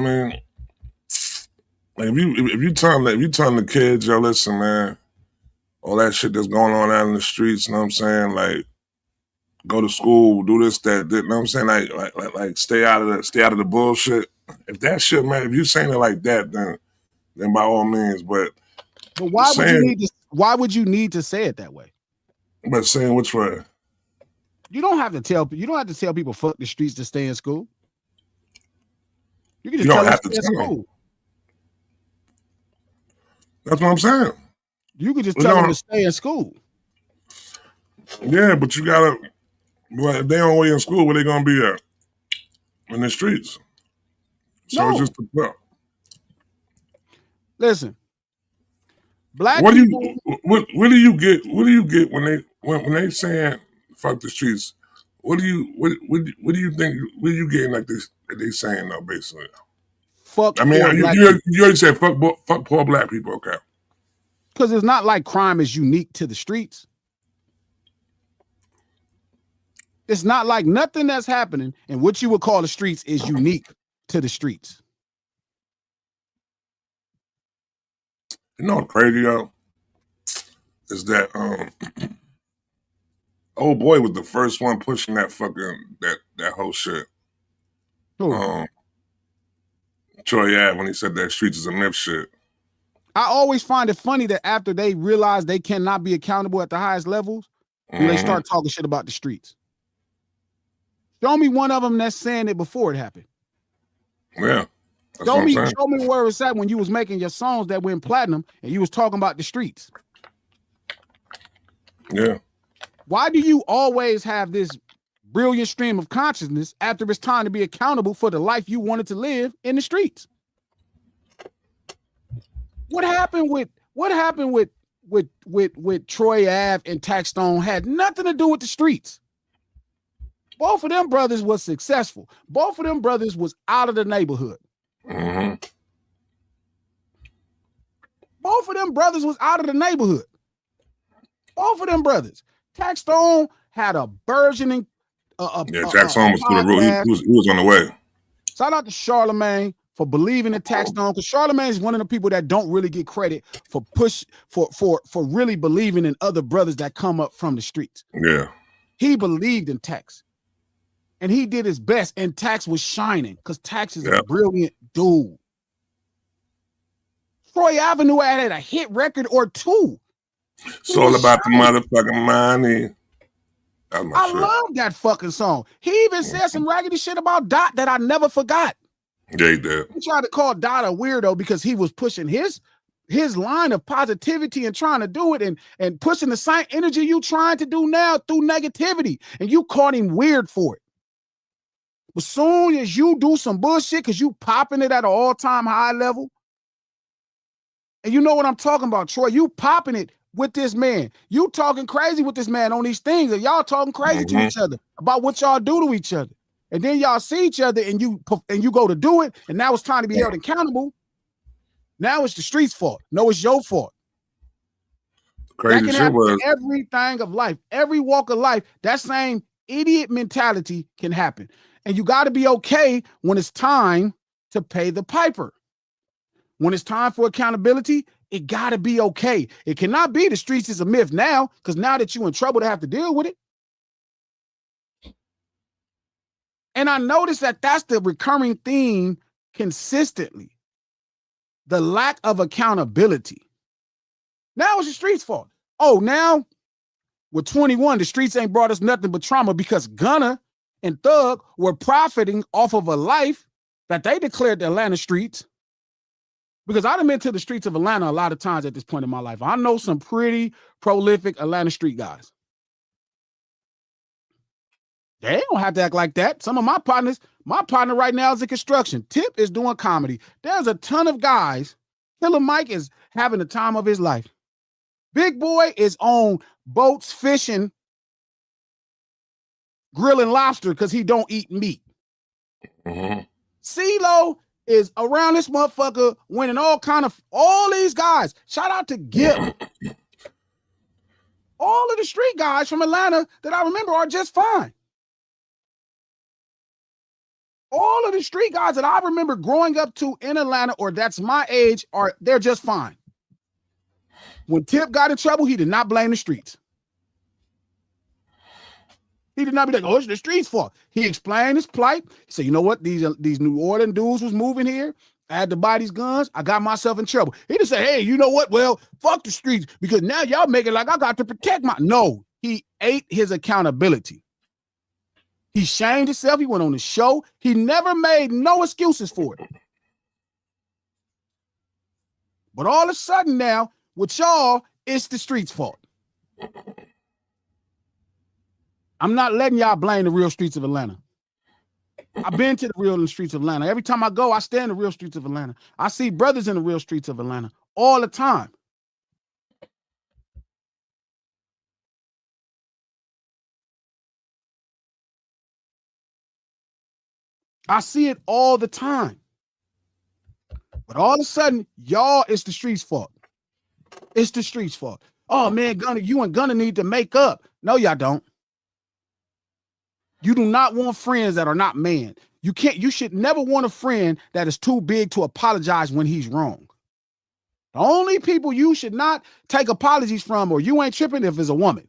I mean? Like if you telling the kids, yo, listen, man, all that shit that's going on out in the streets, you know what I'm saying? Like, go to school, do this, that, you know what I'm saying? Like stay out of the bullshit. If that shit, man, if you saying it like that, then by all means. But why would you need to say it that way? But saying which way? You don't have to tell people fuck the streets to stay in school. You can just tell them to stay in school. That's what I'm saying. You could just tell them to stay in school. Yeah, but you gotta. Well, if they on way in school, where they gonna be at? In the streets. So it's just listen. Black what people. What do you get? What do you get when they saying fuck the streets? What do you think? What are you getting like this? They saying though, basically. Fuck. I mean, you already said fuck poor black people, okay? Because it's not like crime is unique to the streets. It's not like nothing that's happening in what you would call the streets is unique to the streets. You know what's crazy, yo? Is that old boy was the first one pushing that fucking that whole shit. Who? Troy Ave, when he said that streets is a myth shit. I always find it funny that after they realize they cannot be accountable at the highest levels, they start talking shit about the streets. Show me one of them that's saying it before it happened. Yeah. Show me where it's at when you was making your songs that went platinum and you was talking about the streets. Yeah. Why do you always have this brilliant stream of consciousness after it's time to be accountable for the life you wanted to live in the streets? What happened with Troy Ave and Taxstone had nothing to do with the streets. Both of them brothers was successful. Both of them brothers was out of the neighborhood. Mm-hmm. Both of them brothers was out of the neighborhood. Both of them brothers. Taxstone had a burgeoning. Taxstone was through the roof. He was on the way. Shout out to Charlemagne for believing in Taxstone, because Charlemagne is one of the people that don't really get credit for really believing in other brothers that come up from the streets. Yeah, he believed in Tax. And he did his best, and Tax was shining because Tax is a brilliant dude. Troy Avenue had a hit record or two. It's all about the motherfucking money. I love that fucking song. He even said some raggedy shit about Dot that I never forgot. Yeah, he did. He tried to call Dot a weirdo because he was pushing his line of positivity and trying to do it and pushing the same energy you trying to do now through negativity. And you called him weird for it. But soon as you do some bullshit, because you popping it at an all-time high level, and you know what I'm talking about, Troy, you popping it with this man. You talking crazy with this man on these things, and y'all talking crazy to each other about what y'all do to each other. And then y'all see each other and you go to do it, and now it's time to be held accountable. Now it's the streets' fault. No, it's your fault. Crazy shit was everything of life, every walk of life. That same idiot mentality can happen. And you got to be okay when it's time to pay the piper. When it's time for accountability, it got to be okay. It cannot be the streets is a myth now, because now that you're in trouble to have to deal with it. And I noticed that that's the recurring theme consistently. The lack of accountability. Now it's the streets' fault. Oh, now with 21, the streets ain't brought us nothing but trauma because Gunna and Thug were profiting off of a life that they declared the Atlanta streets. Because I've been to the streets of Atlanta a lot of times at this point in my life. I know some pretty prolific Atlanta street guys. They don't have to act like that. Some of my partner right now is in construction. Tip is doing comedy. There's a ton of guys. Killer Mike is having the time of his life. Big Boy is on boats fishing, grilling lobster because he don't eat meat. Mm-hmm. CeeLo is around this motherfucker winning all these guys. Shout out to Gip. All of the street guys from Atlanta that I remember are just fine. All of the street guys that I remember growing up to in Atlanta, or that's my age, they're just fine. When Tip got in trouble, he did not blame the streets. He did not be like, oh, it's the streets' fault. He explained his plight. He said, you know what? These New Orleans dudes was moving here. I had to buy these guns. I got myself in trouble. He didn't say, hey, you know what? Well, fuck the streets, because now y'all make it like I got to protect my. No, he ate his accountability. He shamed himself. He went on the show. He never made no excuses for it. But all of a sudden now, with y'all, it's the streets' fault. I'm not letting y'all blame the real streets of Atlanta. I've been to the real streets of Atlanta. Every time I go, I stay in the real streets of Atlanta. I see brothers in the real streets of Atlanta all the time. I see it all the time. But all of a sudden, y'all, it's the streets' fault. It's the streets' fault. Oh, man, Gunna, you and Gunna need to make up. No, y'all don't. You do not want friends that are not man. You should never want a friend that is too big to apologize when he's wrong. The only people you should not take apologies from, or you ain't tripping, if it's a woman.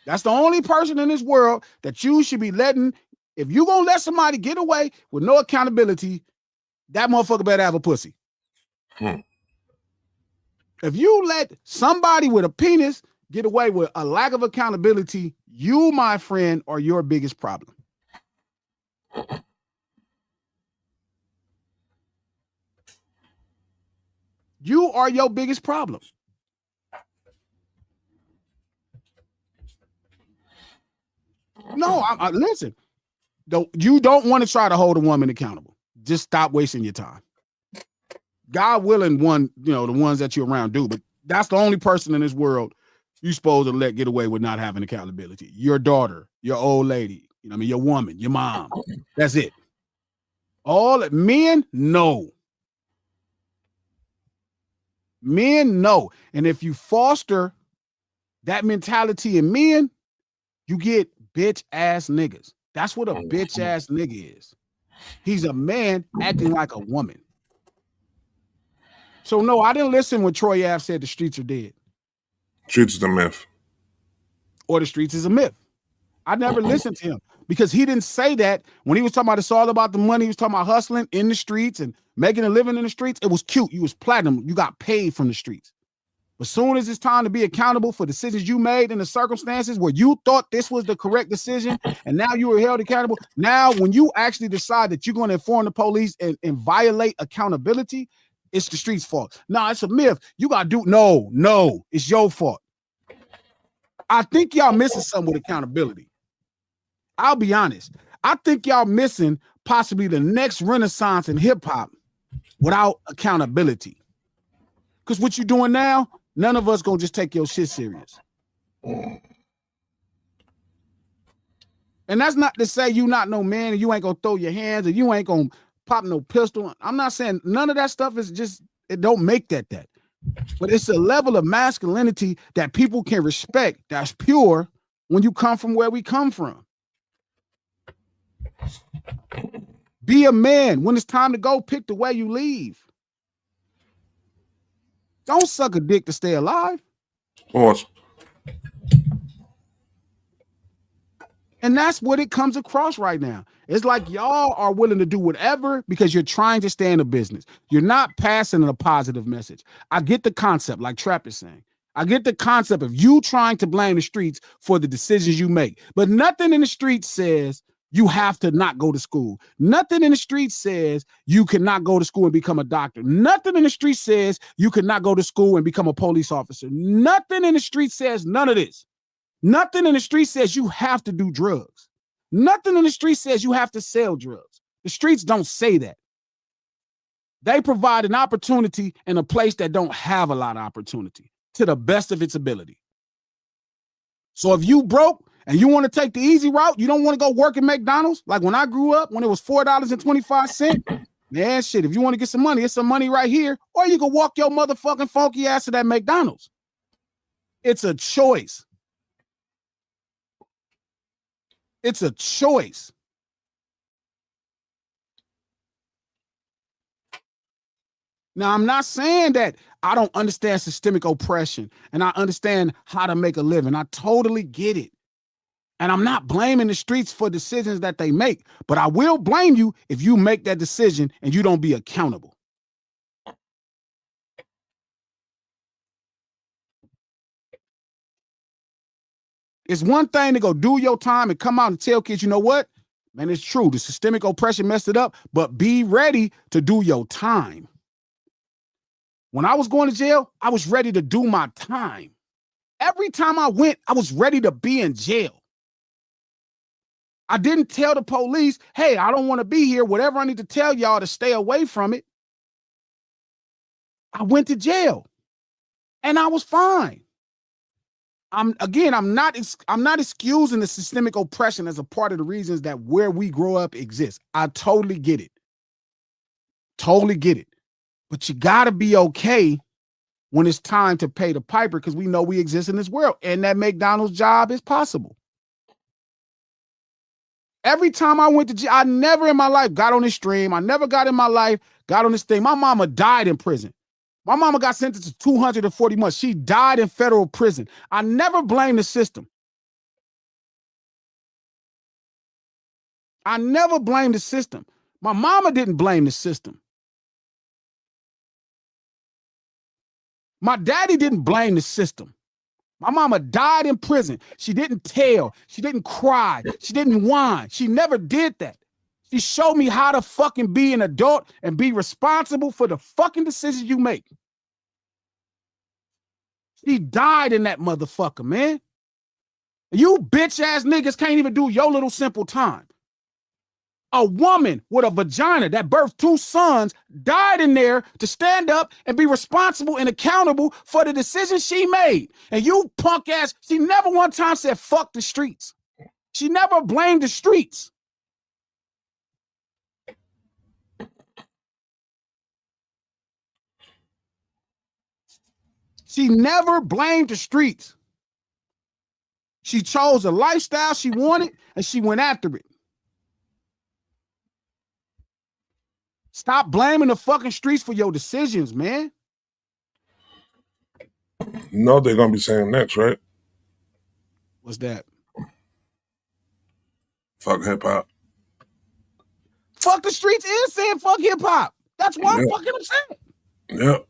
That's the only person in this world that you should be letting. If you gonna let somebody get away with no accountability, that motherfucker better have a pussy. If you let somebody with a penis get away with a lack of accountability, you, my friend, are your biggest problem. You are your biggest problem. No, listen. You don't want to try to hold a woman accountable. Just stop wasting your time. God willing, the ones that you're around do, but that's the only person in this world you're supposed to let get away with not having accountability. Your daughter, your old lady, your woman, your mom. That's it. All men, no. Men, no. And if you foster that mentality in men, you get bitch ass niggas. That's what a bitch ass nigga is. He's a man acting like a woman. So no, I didn't listen when Troy Ave said the streets are dead. Streets is a myth. Or the streets is a myth. I never listened to him because he didn't say that when he was talking about it's all about the money. He was talking about hustling in the streets and making a living in the streets. It was cute. You was platinum. You got paid from the streets. As soon as it's time to be accountable for decisions you made in the circumstances where you thought this was the correct decision and now you were held accountable. Now, when you actually decide that you're going to inform the police and violate accountability, it's the streets' fault. No, it's a myth. You got to do. No, it's your fault. I think y'all missing something with accountability. I'll be honest. I think y'all missing possibly the next renaissance in hip hop without accountability. Because what you're doing now, none of us gonna just take your shit serious. And that's not to say you not no man and you ain't gonna throw your hands or you ain't gonna pop no pistol. I'm not saying none of that stuff is just, it don't make that. But it's a level of masculinity that people can respect that's pure when you come from where we come from. Be a man. When it's time to go, pick the way you leave. Don't suck a dick to stay alive. Awesome. And that's what it comes across right now. It's like y'all are willing to do whatever because you're trying to stay in the business. You're not passing a positive message. I get the concept, like Trap is saying. I get the concept of you trying to blame the streets for the decisions you make. But nothing in the streets says you have to not go to school. Nothing in the streets says you cannot go to school and become a doctor. Nothing in the streets says you cannot go to school and become a police officer. Nothing in the streets says none of this. Nothing in the street says you have to do drugs. Nothing in the street says you have to sell drugs. The streets don't say that. They provide an opportunity in a place that don't have a lot of opportunity to the best of its ability. So if you broke and you want to take the easy route, you don't want to go work at McDonald's. Like when I grew up, when it was $4.25, man, shit, if you want to get some money, it's some money right here. Or you can walk your motherfucking funky ass to that McDonald's. It's a choice. It's a choice. Now, I'm not saying that I don't understand systemic oppression and I understand how to make a living. I totally get it. And I'm not blaming the streets for decisions that they make, but I will blame you if you make that decision and you don't be accountable. It's one thing to go do your time and come out and tell kids, you know what? Man, it's true. The systemic oppression messed it up, but be ready to do your time. When I was going to jail, I was ready to do my time. Every time I went, I was ready to be in jail. I didn't tell the police, hey, I don't want to be here. Whatever I need to tell y'all to stay away from it. I went to jail and I was fine. I'm not excusing the systemic oppression as a part of the reasons that where we grow up exists. I totally get it. Totally get it. But you got to be okay when it's time to pay the piper, because we know we exist in this world and that McDonald's job is possible. Every time I went to jail, I never in my life got on this stream. I never got in my life, got on this thing. My mama died in prison. My mama got sentenced to 240 months. She died in federal prison. I never blame the system. I never blamed the system. My mama didn't blame the system. My daddy didn't blame the system. My mama died in prison. She didn't tell. She didn't cry. She didn't whine. She never did that. She showed me how to fucking be an adult and be responsible for the fucking decisions you make. She died in that motherfucker, man. You bitch ass niggas can't even do your little simple time. A woman with a vagina that birthed 2 sons died in there to stand up and be responsible and accountable for the decisions she made. And you punk ass, she never one time said, fuck the streets. She never blamed the streets. She never blamed the streets. She chose a lifestyle she wanted and she went after it. Stop blaming the fucking streets for your decisions, man. You know they're gonna be saying next, right? What's that? Fuck hip hop. Fuck the streets is saying fuck hip hop. That's what I'm fucking upset. Yep.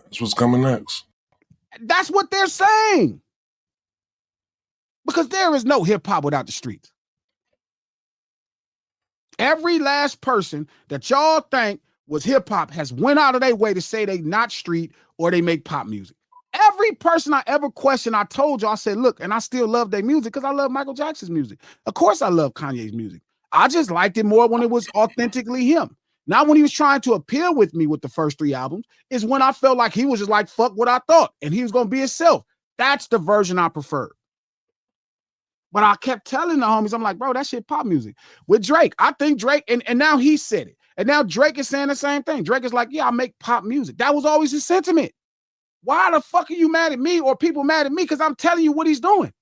That's what's coming next. That's what they're saying. Because there is no hip hop without the streets. Every last person that y'all think was hip hop has went out of their way to say they not street or they make pop music. Every person I ever questioned, I told you, I said, look, and I still love their music because I love Michael Jackson's music. Of course I love Kanye's music. I just liked it more when it was authentically him. Not when he was trying to appeal with me with the first 3 albums, is when I felt like he was just like, fuck what I thought, and he was going to be himself. That's the version I prefer. But I kept telling the homies, I'm like, bro, that shit pop music. With Drake, I think Drake, and now he said it. And now Drake is saying the same thing. Drake is like, yeah, I make pop music. That was always his sentiment. Why the fuck are you mad at me or people mad at me? Because I'm telling you what he's doing.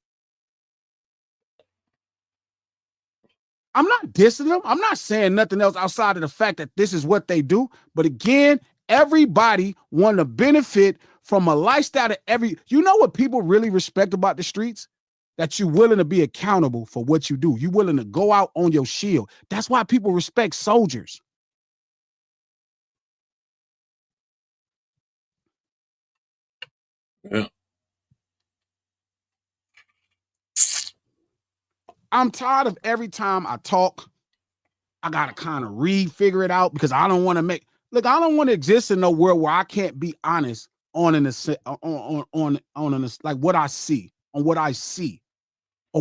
I'm not dissing them. I'm not saying nothing else outside of the fact that this is what they do. But again, everybody want to benefit from a lifestyle that you know what people really respect about the streets? That you're willing to be accountable for what you do. You're willing to go out on your shield. That's why people respect soldiers. Yeah. I'm tired of every time I talk, I gotta kind of figure it out because I don't want to I don't want to exist in no world where I can't be honest on like what I see, or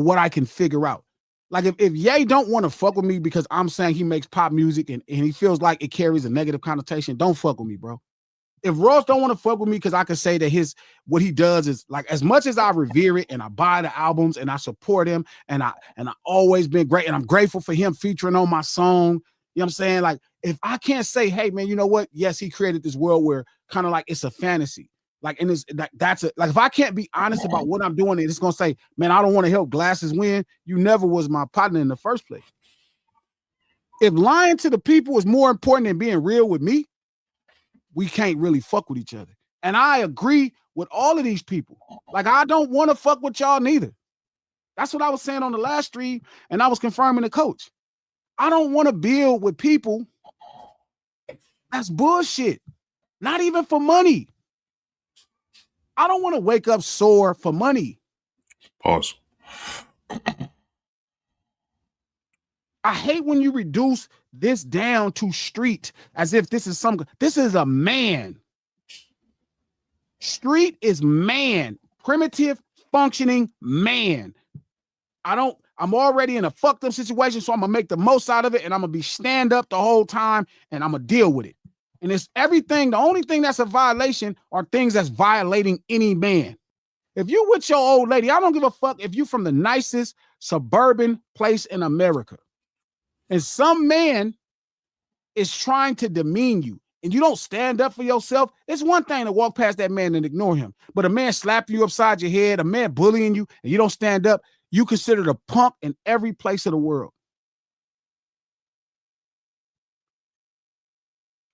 what I can figure out. Like if Ye don't want to fuck with me because I'm saying he makes pop music and he feels like it carries a negative connotation, don't fuck with me, bro. If Ross don't want to fuck with me because I can say that what he does is like, as much as I revere it and I buy the albums and I support him and I always been great and I'm grateful for him featuring on my song. You know what I'm saying? Like if I can't say, hey man, you know what? Yes, he created this world where kind of like it's a fantasy. Like, and it's that's it. Like, if I can't be honest about what I'm doing, and it's gonna say, man, I don't want to help Glasses win. You never was my partner in the first place. If lying to the people is more important than being real with me, we can't really fuck with each other. And I agree with all of these people. Like, I don't want to fuck with y'all neither. That's what I was saying on the last stream, and I was confirming the coach. I don't want to build with people. That's bullshit. Not even for money. I don't want to wake up sore for money. Pause. I hate when you reduce this down to street as if this is this is a man. Street is man, primitive, functioning man. I'm already in a fucked up situation, so I'm gonna make the most out of it, and I'm gonna be stand up the whole time, and I'm gonna deal with it. And it's everything. The only thing that's a violation are things that's violating any man. If you with your old lady, I don't give a fuck if you from the nicest suburban place in America, and some man is trying to demean you, and you don't stand up for yourself. It's one thing to walk past that man and ignore him, but a man slapping you upside your head, a man bullying you, and you don't stand up, you considered a punk in every place of the world.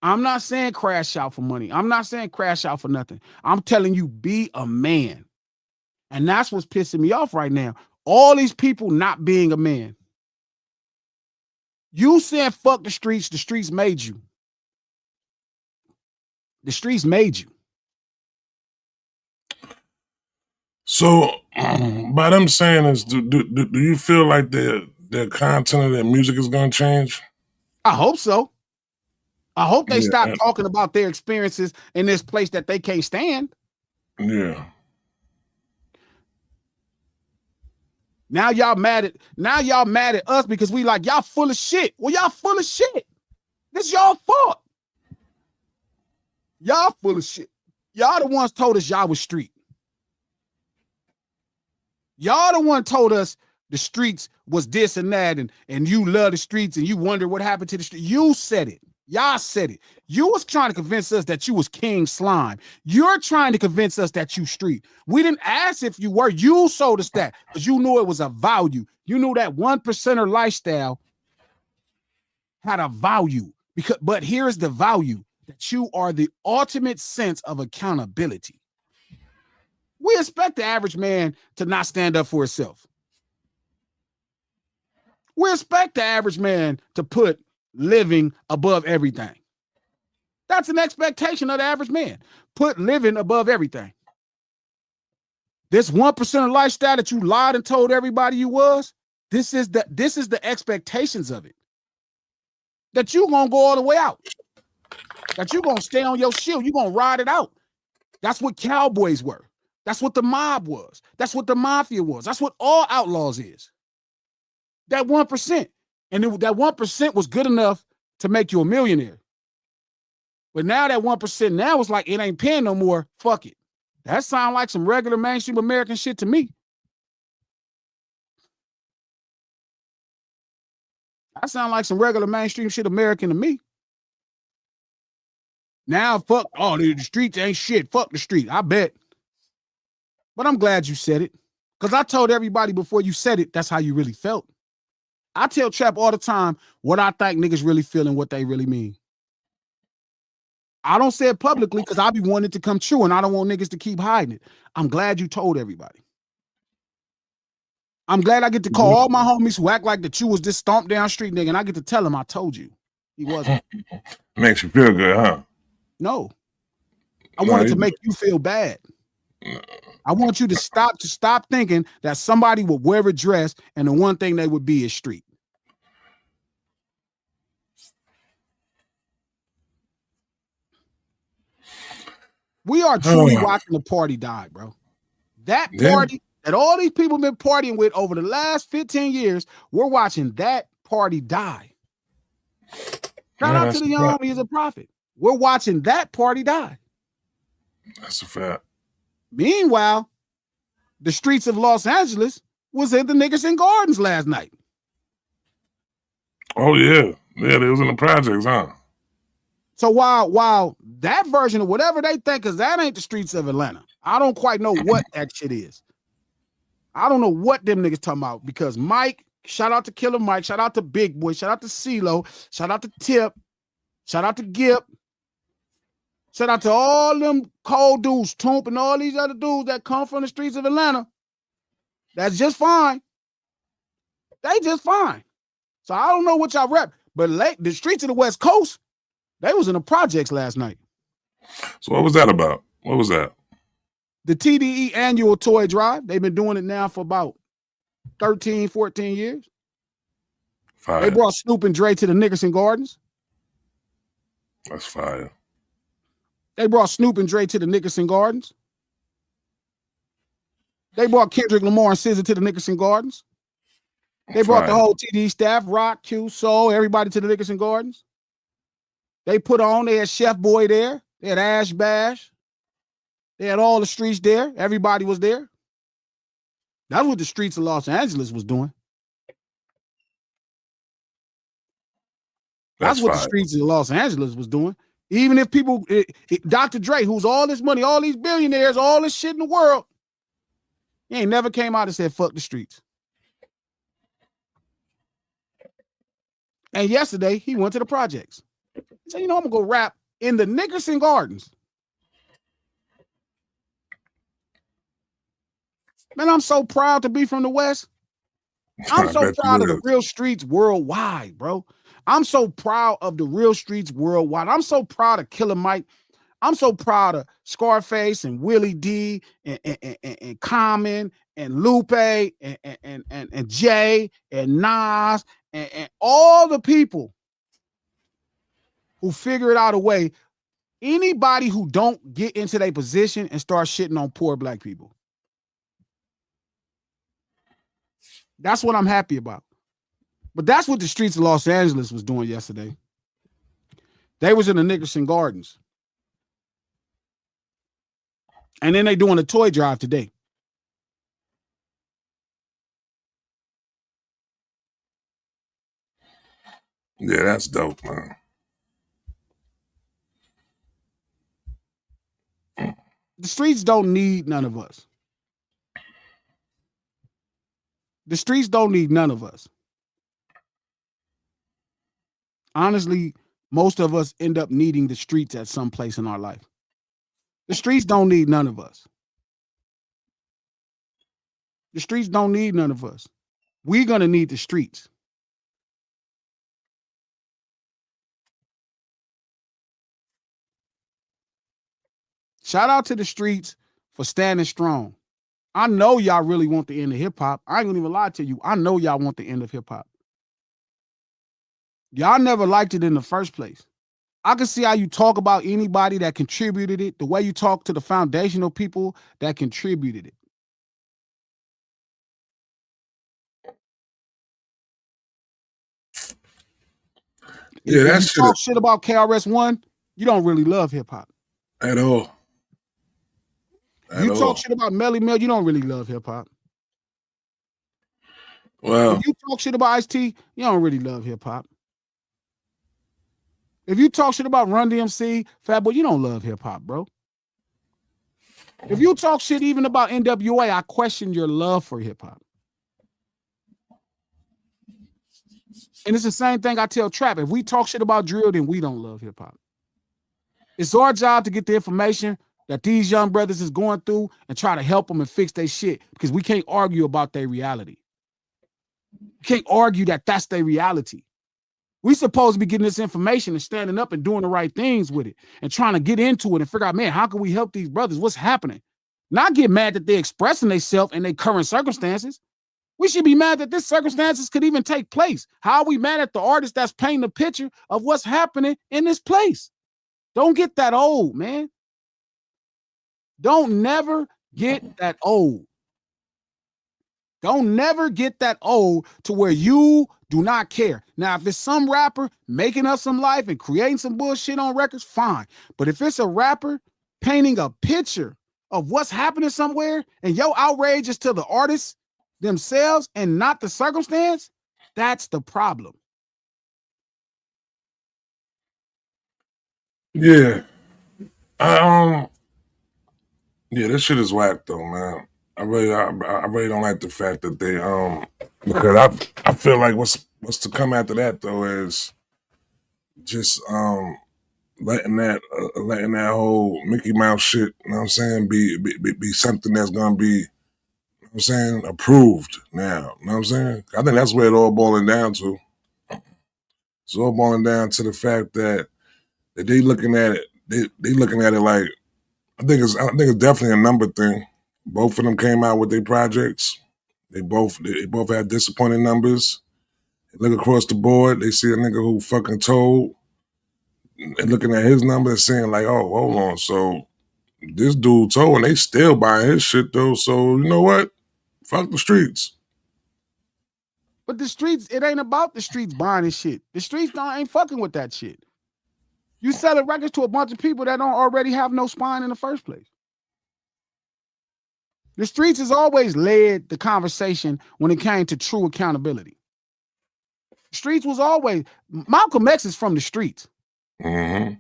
I'm not saying crash out for money. I'm not saying crash out for nothing. I'm telling you, be a man. And that's what's pissing me off right now. All these people not being a man. You said fuck the streets made you. The streets made you. So, by them saying this, do you feel like their content of their music is going to change? I hope so. I hope they stop talking about their experiences in this place that they can't stand. Yeah. Now y'all mad at us because we like y'all full of shit. Well, y'all full of shit. This y'all fault. Y'all full of shit. Y'all the ones told us y'all was street. Y'all the one told us the streets was this and that, and you love the streets and you wonder what happened to the street. You said it. Y'all said it. You was trying to convince us that you was King Slime. You're trying to convince us that you street. We didn't ask if you were. You sold us that because you knew it was a value. You knew that 1%er lifestyle had a value. But here's the value, that you are the ultimate sense of accountability. We expect the average man to not stand up for himself. We expect the average man to put living above everything. That's an expectation of the average man. Put living above everything. This 1% lifestyle that you lied and told everybody you was, this is the expectations of it. That you gonna go all the way out. That you gonna stay on your shield. You gonna ride it out. That's what cowboys were. That's what the mob was. That's what the mafia was. That's what all outlaws is. That 1%. And that 1% was good enough to make you a millionaire. But now that 1% now is like, it ain't paying no more. Fuck it. That sounds like some regular mainstream American shit to me. That sounds like some regular mainstream shit American to me. Now, fuck, the streets ain't shit. Fuck the street. I bet. But I'm glad you said it. Because I told everybody before you said it, that's how you really felt. I tell Trap all the time what I think niggas really feel and what they really mean. I don't say it publicly because I be wanting it to come true and I don't want niggas to keep hiding it. I'm glad you told everybody. I'm glad I get to call all my homies who act like that you was this stomp down street nigga, and I get to tell him I told you. He wasn't. Makes you feel good, huh? No. I wanted to make you feel bad. I want you to stop thinking that somebody would wear a dress and the one thing they would be is street. We are truly watching the party die, bro. That party that all these people been partying with over the last 15 years, we're watching that party die. Shout out to the young homie as a prophet. We're watching that party die. That's a fact. Meanwhile, the streets of Los Angeles was at the Nickerson Gardens last night. Oh, yeah. Yeah, they was in the projects, huh? So while that version of whatever they think, because that ain't the streets of Atlanta. I don't quite know what that shit is. I don't know what them niggas talking about because Mike Shout out to Killer Mike. Shout out to Big Boy. Shout out to CeeLo. Shout out to Tip. Shout out to Gip. Shout out to all them cold dudes, Toomp, and all these other dudes that come from the streets of Atlanta. That's just fine. They just fine. So I don't know what y'all rep, but the streets of the West Coast, they was in the projects last night. So what was that about? What was that? The TDE annual toy drive. They've been doing it now for about 13, 14 years. Fire. They brought Snoop and Dre to the Nickerson Gardens. That's fire. They brought Snoop and Dre to the Nickerson Gardens. They brought Kendrick Lamar and SZA to the Nickerson Gardens. They brought the whole TDE staff, Rock, Q, Soul, everybody to the Nickerson Gardens. They had Chef Boy there. They had Ash Bash. They had all the streets there. Everybody was there. That's what the streets of Los Angeles was doing. That's what the streets of Los Angeles was doing. Even if people, Dr. Dre, who's all this money, all these billionaires, all this shit in the world, he ain't never came out and said, fuck the streets. And yesterday, he went to the projects. He said, I'm going to go rap in the Nickerson Gardens. Man, I'm so proud to be from the West. I'm so proud of the real streets worldwide, bro. I'm so proud of the real streets worldwide. I'm so proud of Killer Mike. I'm so proud of Scarface and Willie D and Common and Lupe and Jay and Nas and all the people who figured out a way. Anybody who don't get into their position and start shitting on poor black people. That's what I'm happy about. But that's what the streets of Los Angeles was doing yesterday. They was in the Nickerson Gardens. And then they doing a toy drive today. Yeah, that's dope, man. The streets don't need none of us. The streets don't need none of us. Honestly, most of us end up needing the streets at some place in our life. The streets don't need none of us. The streets don't need none of us. We're going to need the streets. Shout out to the streets for standing strong. I know y'all really want the end of hip hop. I ain't gonna even lie to you. I know y'all want the end of hip hop. Y'all never liked it in the first place. I can see how you talk about anybody that contributed it, the way you talk to the foundational people that contributed it. Yeah, if you talk shit about KRS-One, you don't really love hip hop. At all. You talk shit about Melly Mel, you don't really love hip hop. Well, if you talk shit about Ice-T, you don't really love hip hop. If you talk shit about Run DMC, Fat Boy, you don't love hip hop, bro. If you talk shit even about NWA, I question your love for hip hop. And it's the same thing I tell Trap. If we talk shit about drill, then we don't love hip hop. It's our job to get the information that these young brothers is going through and try to help them and fix their shit, because we can't argue about their reality. We can't argue that that's their reality. We supposed to be getting this information and standing up and doing the right things with it and trying to get into it and figure out, man, how can we help these brothers? What's happening? Not get mad that they're expressing themselves in their current circumstances. We should be mad that this circumstances could even take place. How are we mad at the artist that's painting a picture of what's happening in this place? Don't get that old, man. Don't never get that old. Don't never get that old to where you do not care. Now, if it's some rapper making up some life and creating some bullshit on records, fine. But if it's a rapper painting a picture of what's happening somewhere and your outrage is to the artists themselves and not the circumstance, that's the problem. Yeah. Yeah, this shit is whack though, man. I really don't like the fact that they because I feel like what's to come after that though is just letting that whole Mickey Mouse shit, you know what I'm saying, be something that's gonna be, you know what I'm saying, approved now. You know what I'm saying? I think that's where it all boiling down to. It's all boiling down to the fact that they looking at it, they looking at it like I think it's definitely a number thing. Both of them came out with their projects. They both had disappointing numbers. They look across the board, they see a nigga who fucking told, and looking at his number and saying like, oh, hold on, so this dude told and they still buying his shit though. So you know what? Fuck the streets. But the streets, it ain't about the streets buying this shit. The streets ain't fucking with that shit. You selling records to a bunch of people that don't already have no spine in the first place. The streets has always led the conversation when it came to true accountability. The streets was always, Malcolm X is from the streets. Mm-hmm.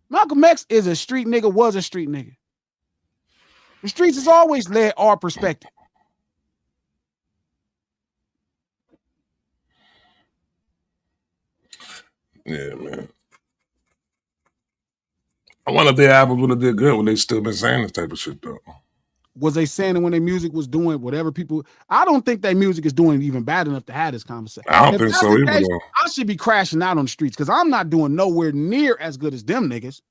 Malcolm X is a street nigga, was a street nigga. The streets has always led our perspective. Yeah, man. I wonder if their albums would have did good when they still been saying this type of shit though. Was they saying it when their music was doing whatever people? I don't think their music is doing even bad enough to have this conversation. I don't think so either. Case, I should be crashing out on the streets because I'm not doing nowhere near as good as them niggas.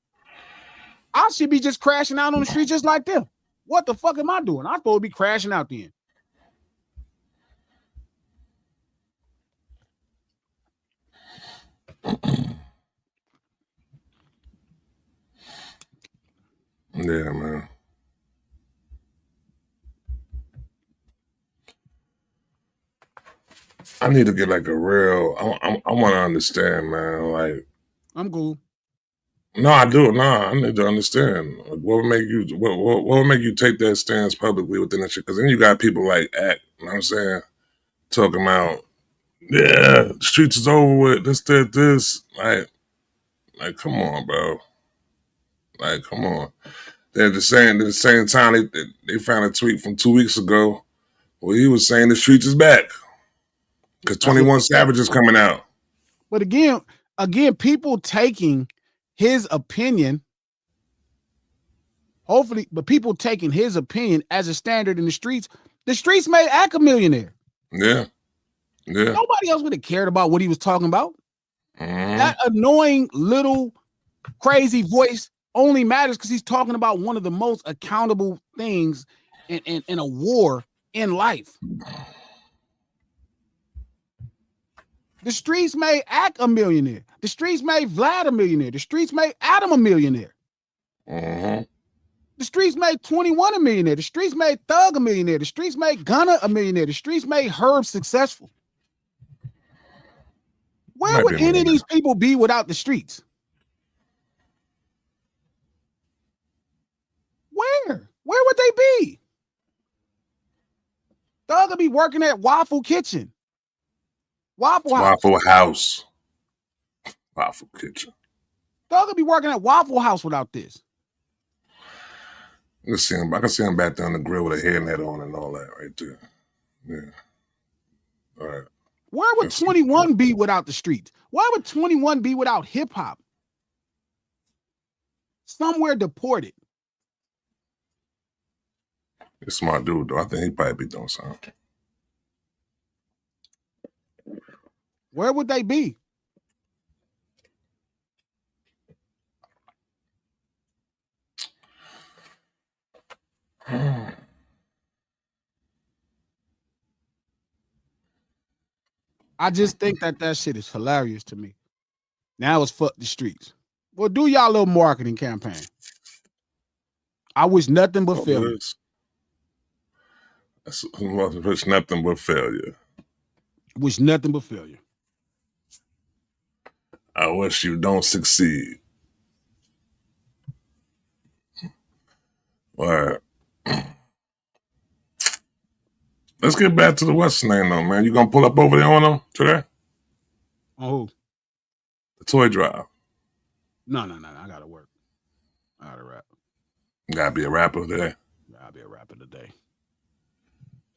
I should be just crashing out on the streets just like them. What the fuck am I doing? I'm supposed to be crashing out then. Yeah, man. I need to get like a real. I want to understand, man. Like, I'm cool. No, I do. No, I need to understand. Like, what would make you? What would make you take that stance publicly within that shit? Because then you got people like Act. You know what I'm saying? Talking about, yeah, the streets is over with. This, that, this. Like, come on, bro. Like, come on. They're the same time they found a tweet from 2 weeks ago where he was saying the streets is back because 21 Savage is coming out. But again, people taking his opinion, hopefully, but people taking his opinion as a standard in the streets. The streets made Act a millionaire. Yeah. Nobody else would have cared about what he was talking about. That annoying little crazy voice only matters because he's talking about one of the most accountable things in a war in life. The streets made Act a millionaire. The streets made Vlad a millionaire. The streets made Adam a millionaire. The streets made 21 a millionaire. The streets made Thug a millionaire. The streets made Gunna a millionaire. The streets made Herb successful. Where would any of these people be without the streets? Where would they be? Thug would be working at Waffle Kitchen. Waffle House. Waffle Kitchen. Thug would be working at Waffle House without this. I can see him back there on the grill with a hairnet on and all that right there. Yeah. All right. Where would 21 be without the streets? Why would 21 be without hip hop? Somewhere deported. He's a smart dude, though. I think he'd probably be doing something. Where would they be? I just think that shit is hilarious to me. Now it's fuck the streets. Well, do y'all little marketing campaign. I wish nothing but failure. Wish nothing but failure. Wish nothing but failure. I wish you don't succeed. All right. Let's get back to the Western name though, man. You gonna pull up over there on them today? Oh. The toy drive. No. I gotta work. I gotta rap. You gotta be a rapper today. I'll be a rapper today.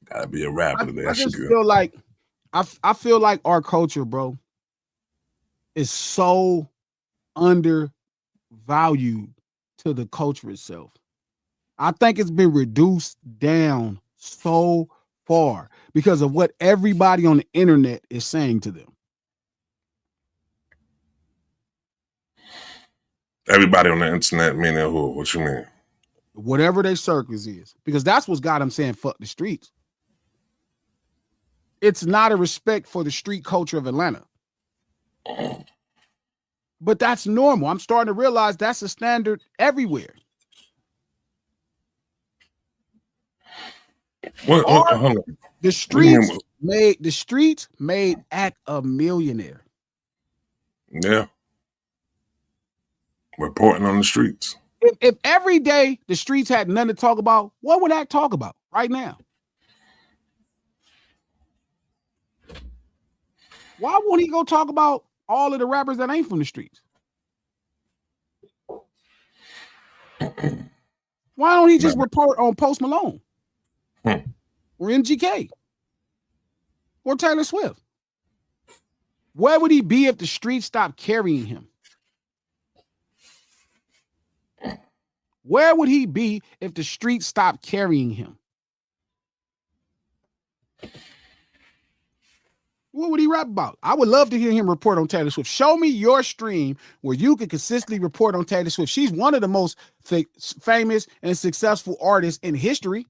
Gotta be a rapper. I That shit just good. feel like I feel like our culture, bro, is so undervalued to the culture itself. I think it's been reduced down so far because of what everybody on the internet is saying to them. Everybody on the internet, meaning who? What you mean? Whatever their circus is, because that's what's got them saying fuck the streets. It's not a respect for the street culture of Atlanta. But that's normal. I'm starting to realize that's a standard everywhere. What, hold on. The What do you streets mean? made Act a millionaire. Yeah. Reporting on the streets. If every day the streets had nothing to talk about, what would Act talk about right now? Why won't he go talk about all of the rappers that ain't from the streets? Why don't he just report on Post Malone or MGK or Taylor Swift? Where would he be if the streets stopped carrying him? Where would he be if the streets stopped carrying him? What would he rap about? I would love to hear him report on Taylor Swift. Show me your stream where you can consistently report on Taylor Swift. She's one of the most famous and successful artists in history.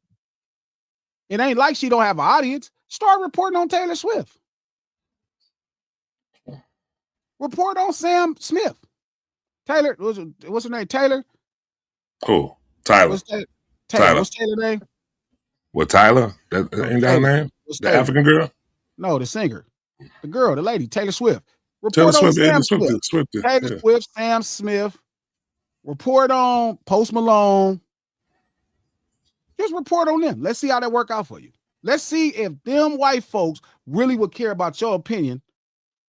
It ain't like she don't have an audience. Start reporting on Taylor Swift. Report on Sam Smith. Taylor, what's her name? Taylor? Who? Tyler. What's Taylor. What's Taylor's name? What, Tyler? That ain't that her name? The African girl? No, the singer. The girl, the lady, Taylor Swift. Report Taylor on Swift, Sam Swift. Taylor Swift, Sam Smith. Report on Post Malone. Just report on them. Let's see how that work out for you. Let's see if them white folks really would care about your opinion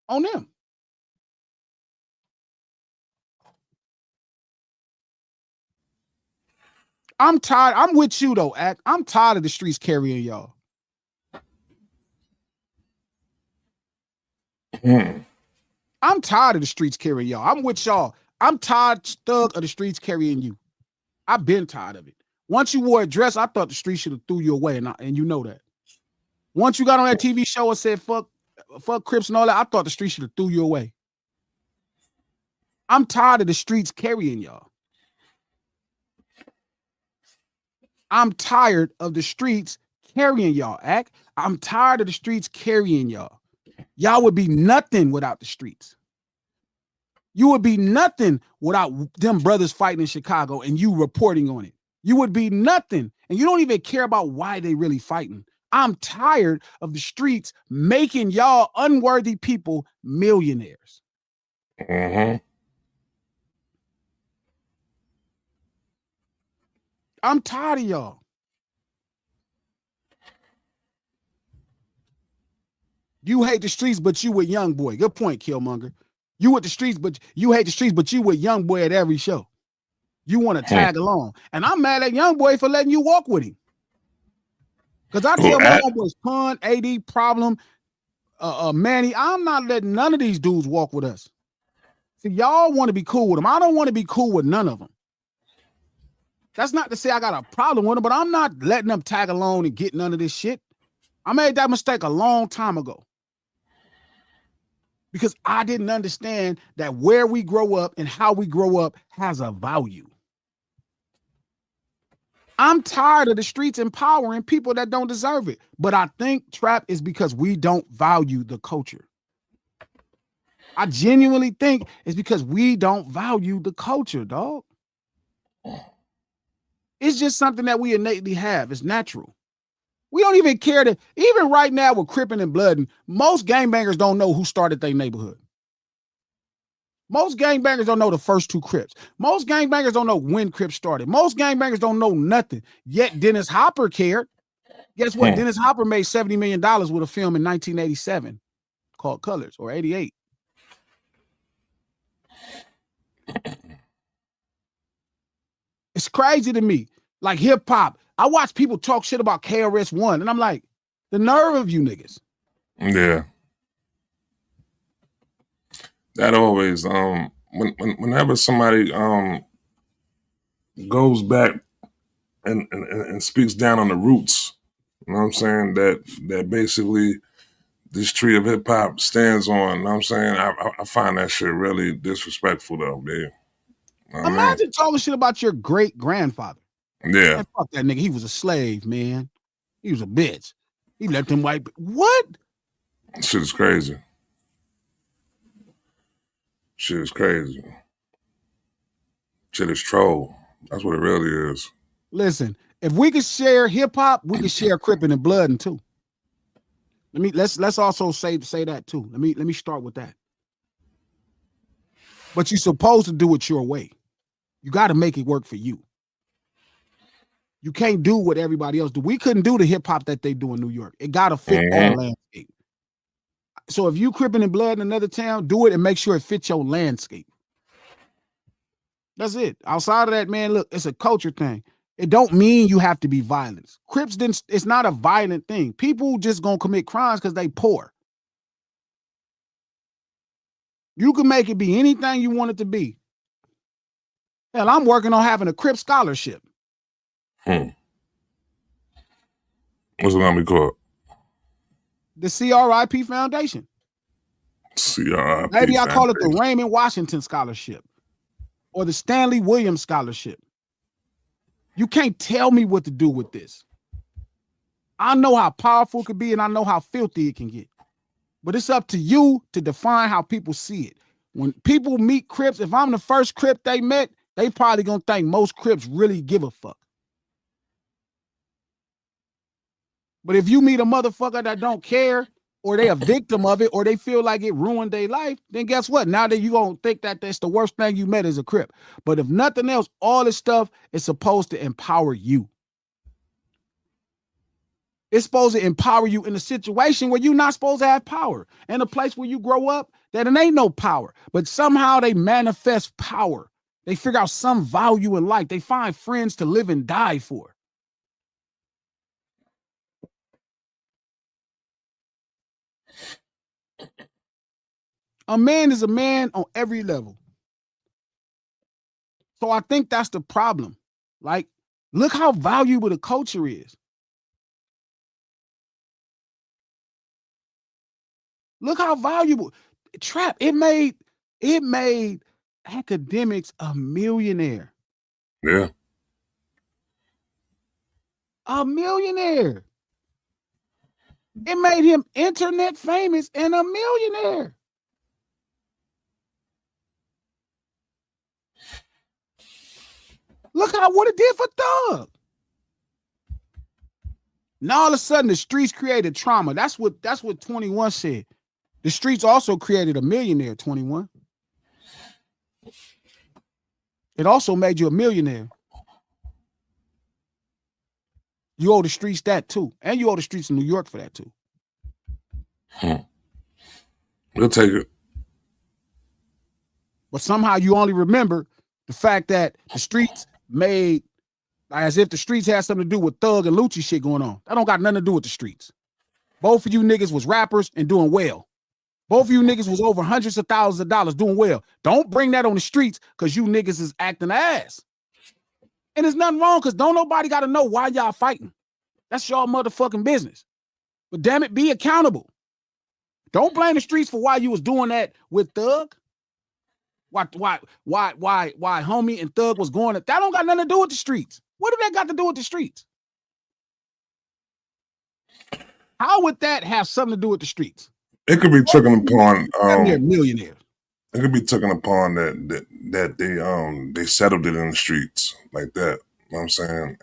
on them. I'm tired. I'm with you though, Act. I'm tired of the streets carrying y'all. I'm tired of the streets carrying y'all. I'm with y'all. I'm tired, Thug, of the streets carrying you. I've been tired of it. Once you wore a dress, I thought the streets should have threw you away, and you know that. Once you got on that TV show and said fuck Crips and all that, I thought the streets should have threw you away. I'm tired of the streets carrying y'all. I'm tired of the streets carrying y'all, Act. I'm tired of the streets carrying y'all. Y'all would be nothing without the streets. You would be nothing without them brothers fighting in Chicago and you reporting on it. You would be nothing. And you don't even care about why they really fighting. I'm tired of the streets making y'all unworthy people millionaires. I'm tired of y'all. You hate the streets, but you with Young Boy. Good point, Killmonger. You with the streets, but you hate the streets, but you with Young Boy at every show. You want to tag along. And I'm mad at Young Boy for letting you walk with him. Because I tell my homeboys, Pun, AD, Problem, Manny, I'm not letting none of these dudes walk with us. See, y'all want to be cool with them. I don't want to be cool with none of them. That's not to say I got a problem with them, but I'm not letting them tag along and get none of this shit. I made that mistake a long time ago. Because I didn't understand that where we grow up and how we grow up has a value. I'm tired of the streets empowering people that don't deserve it. But I think, Trap, is because we don't value the culture. I genuinely think it's because we don't value the culture, dog. It's just something that we innately have. It's natural. We don't even care to, even right now with Crippin' and Bloodin', most gangbangers don't know who started their neighborhood. Most gangbangers don't know the first two Crips. Most gangbangers don't know when Crips started. Most gangbangers don't know nothing. Yet Dennis Hopper cared. Guess what? Dennis Hopper made $70 million with a film in 1987 called Colors, or 88. It's crazy to me. Like hip hop, I watch people talk shit about KRS-One, and I'm like, The nerve of you niggas. Yeah. That always whenever somebody goes back and speaks down on the roots, you know what I'm saying, that basically this tree of hip hop stands on, you know what I'm saying? I find that shit really disrespectful though, dude. You know what I mean? Imagine talking shit about your great grandfather. Yeah. Man, fuck that nigga. He was a slave, man. He was a bitch. He let them white. What? Shit is crazy. Shit is crazy. Shit is troll. That's what it really is. Listen, if we could share hip hop, we could share Crippin' and Blood too. Let's also say that too. Let me start with that. But you're supposed to do it your way. You got to make it work for you. You can't do what everybody else do. We couldn't do the hip hop that they do in New York. It got to fit our landscape. So if you Crippin' and Blood in another town, do it and make sure it fits your landscape. That's it. Outside of that, man, look, it's a culture thing. It don't mean you have to be violent. Crips didn't. It's not a violent thing. People just gonna commit crimes because they poor. You can make it be anything you want it to be. Hell, I'm working on having a Crip scholarship. What's it gonna be called? The CRIP Foundation. CRIP. Maybe I call it the Raymond Washington Scholarship or the Stanley Williams Scholarship. You can't tell me what to do with this. I know how powerful it could be and I know how filthy it can get. But it's up to you to define how people see it. When people meet Crips, if I'm the first Crip they met, they probably gonna think most Crips really give a fuck. But if you meet a motherfucker that don't care, or they a victim of it, or they feel like it ruined their life, then guess what? Now that you gonna think that that's the worst thing you met is a Crip. But if nothing else, all this stuff is supposed to empower you. It's supposed to empower you in a situation where you're not supposed to have power. In a place where you grow up, that it ain't no power. But somehow they manifest power. They figure out some value in life. They find friends to live and die for. A man is a man on every level. So I think that's the problem. Like, look how valuable the culture is. Look how valuable. Trap, it made academics a millionaire. Yeah. A millionaire. It made him internet famous and a millionaire. Look how what it did for Thug. Now all of a sudden the streets created trauma. That's what 21 said. The streets also created a millionaire, 21. It also made you a millionaire. You owe the streets that too. And you owe the streets in New York for that too. We'll take it. But somehow you only remember the fact that the streets made, as if the streets had something to do with Thug and Lucci shit going on. That don't got nothing to do with the streets. Both of you niggas was rappers and doing well. Both of you niggas was over hundreds of thousands of dollars doing well. Don't bring that on the streets because you niggas is acting ass. And there's nothing wrong because don't nobody got to know why y'all fighting. That's y'all motherfucking business. But damn it, be accountable. Don't blame the streets for why you was doing that with Thug. Why homie and Thug was going. That don't got nothing to do with the streets. What do that got to do with the streets? How would that have something to do with the streets? It could be taken upon. They're millionaires. It could be taken upon that they settled it in the streets like that. You know what I'm saying?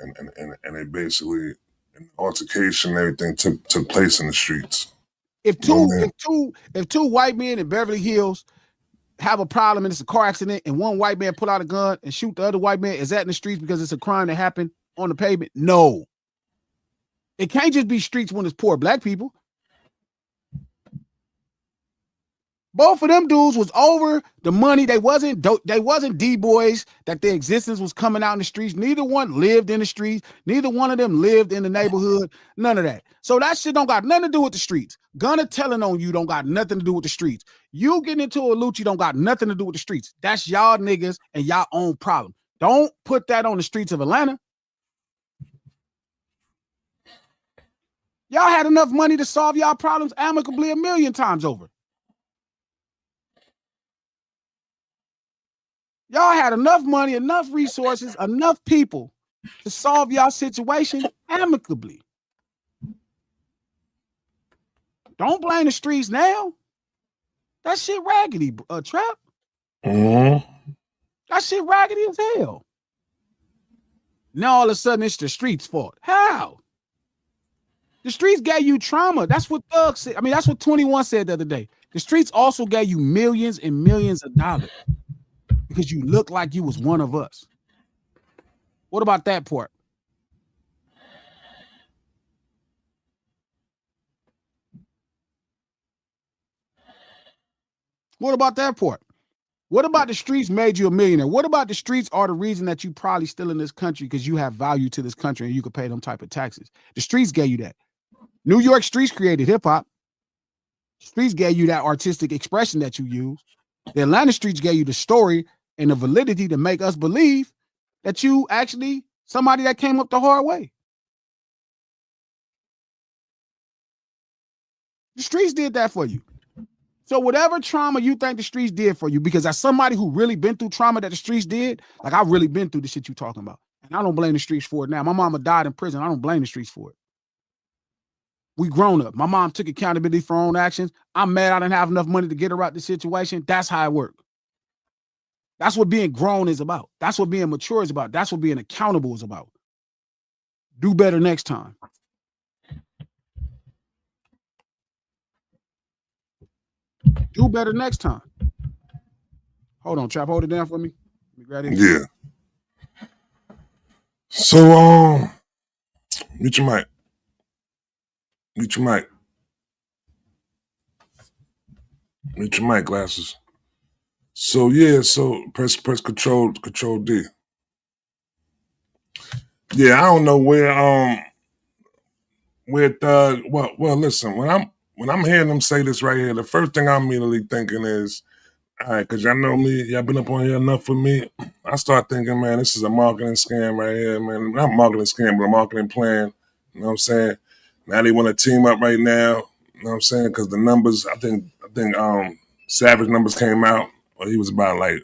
And they basically an altercation and everything took place in the streets. If two white men in Beverly Hills have a problem and it's a car accident and one white man pull out a gun and shoot the other white man, is that in the streets because it's a crime that happened on the pavement? No. It can't just be streets when it's poor black people. Both of them dudes was over the money. They wasn't D-boys that their existence was coming out in the streets. Neither one lived in the streets. Neither one of them lived in the neighborhood. None of that. So that shit don't got nothing to do with the streets. Gunna telling on you don't got nothing to do with the streets. You getting into a Lucci don't got nothing to do with the streets. That's y'all niggas and y'all own problem. Don't put that on the streets of Atlanta. Y'all had enough money to solve y'all problems amicably a million times over. Y'all had enough money, enough resources, enough people to solve y'all situation amicably. Don't blame the streets now. That shit raggedy, Trap. Mm-hmm. That shit raggedy as hell. Now all of a sudden it's the streets' fault. How? The streets gave you trauma. That's what Thug said. I mean, that's what 21 said the other day. The streets also gave you millions and millions of dollars because you look like you was one of us. What about that part? What about that part? What about the streets made you a millionaire? What about the streets are the reason that you probably still in this country because you have value to this country and you could pay them type of taxes? The streets gave you that. New York streets created hip hop. Streets gave you that artistic expression that you use. The Atlanta streets gave you the story and the validity to make us believe that you actually somebody that came up the hard way. The streets did that for you. So whatever trauma you think the streets did for you, because as somebody who really been through trauma that the streets did, like I've really been through the shit you talking about. And I don't blame the streets for it now. My mama died in prison. I don't blame the streets for it. We grown up. My mom took accountability for her own actions. I'm mad I didn't have enough money to get her out the situation. That's how it worked. That's what being grown is about. That's what being mature is about. That's what being accountable is about. Do better next time. Do better next time. Hold on, Trap. Hold it down for me. Let me grab it. Yeah. So, mute your mic. Mute your mic. Mute your mic, glasses. So yeah, so press control D. Yeah, I don't know where Thug. Well, listen, when I'm hearing them say this right here, the first thing I'm immediately thinking is, all right, because y'all know me, y'all been up on here enough for me. I start thinking, man, this is a marketing scam right here, man. Not a marketing scam, but a marketing plan. You know what I'm saying? Now they want to team up right now. You know what I'm saying? Because the numbers, I think Savage numbers came out. Or he was about like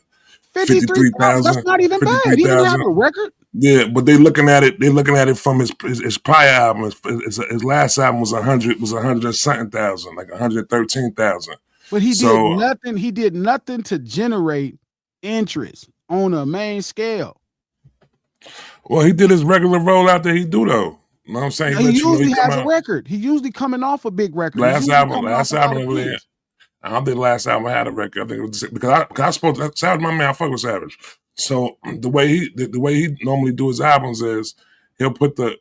53,000. That's not even bad. He didn't have a record. Yeah, but they looking at it from his prior album. His last album was 100 and something thousand, like 113,000. But he did nothing to generate interest on a main scale. Well, he did his regular rollout that he do though. You know what I'm saying? He usually has a record. He usually coming off a big record. Last album, I don't think the last album had a record. I think it was because I spoke to Savage, my man. I fuck with Savage. So the way he normally do his albums is he'll put the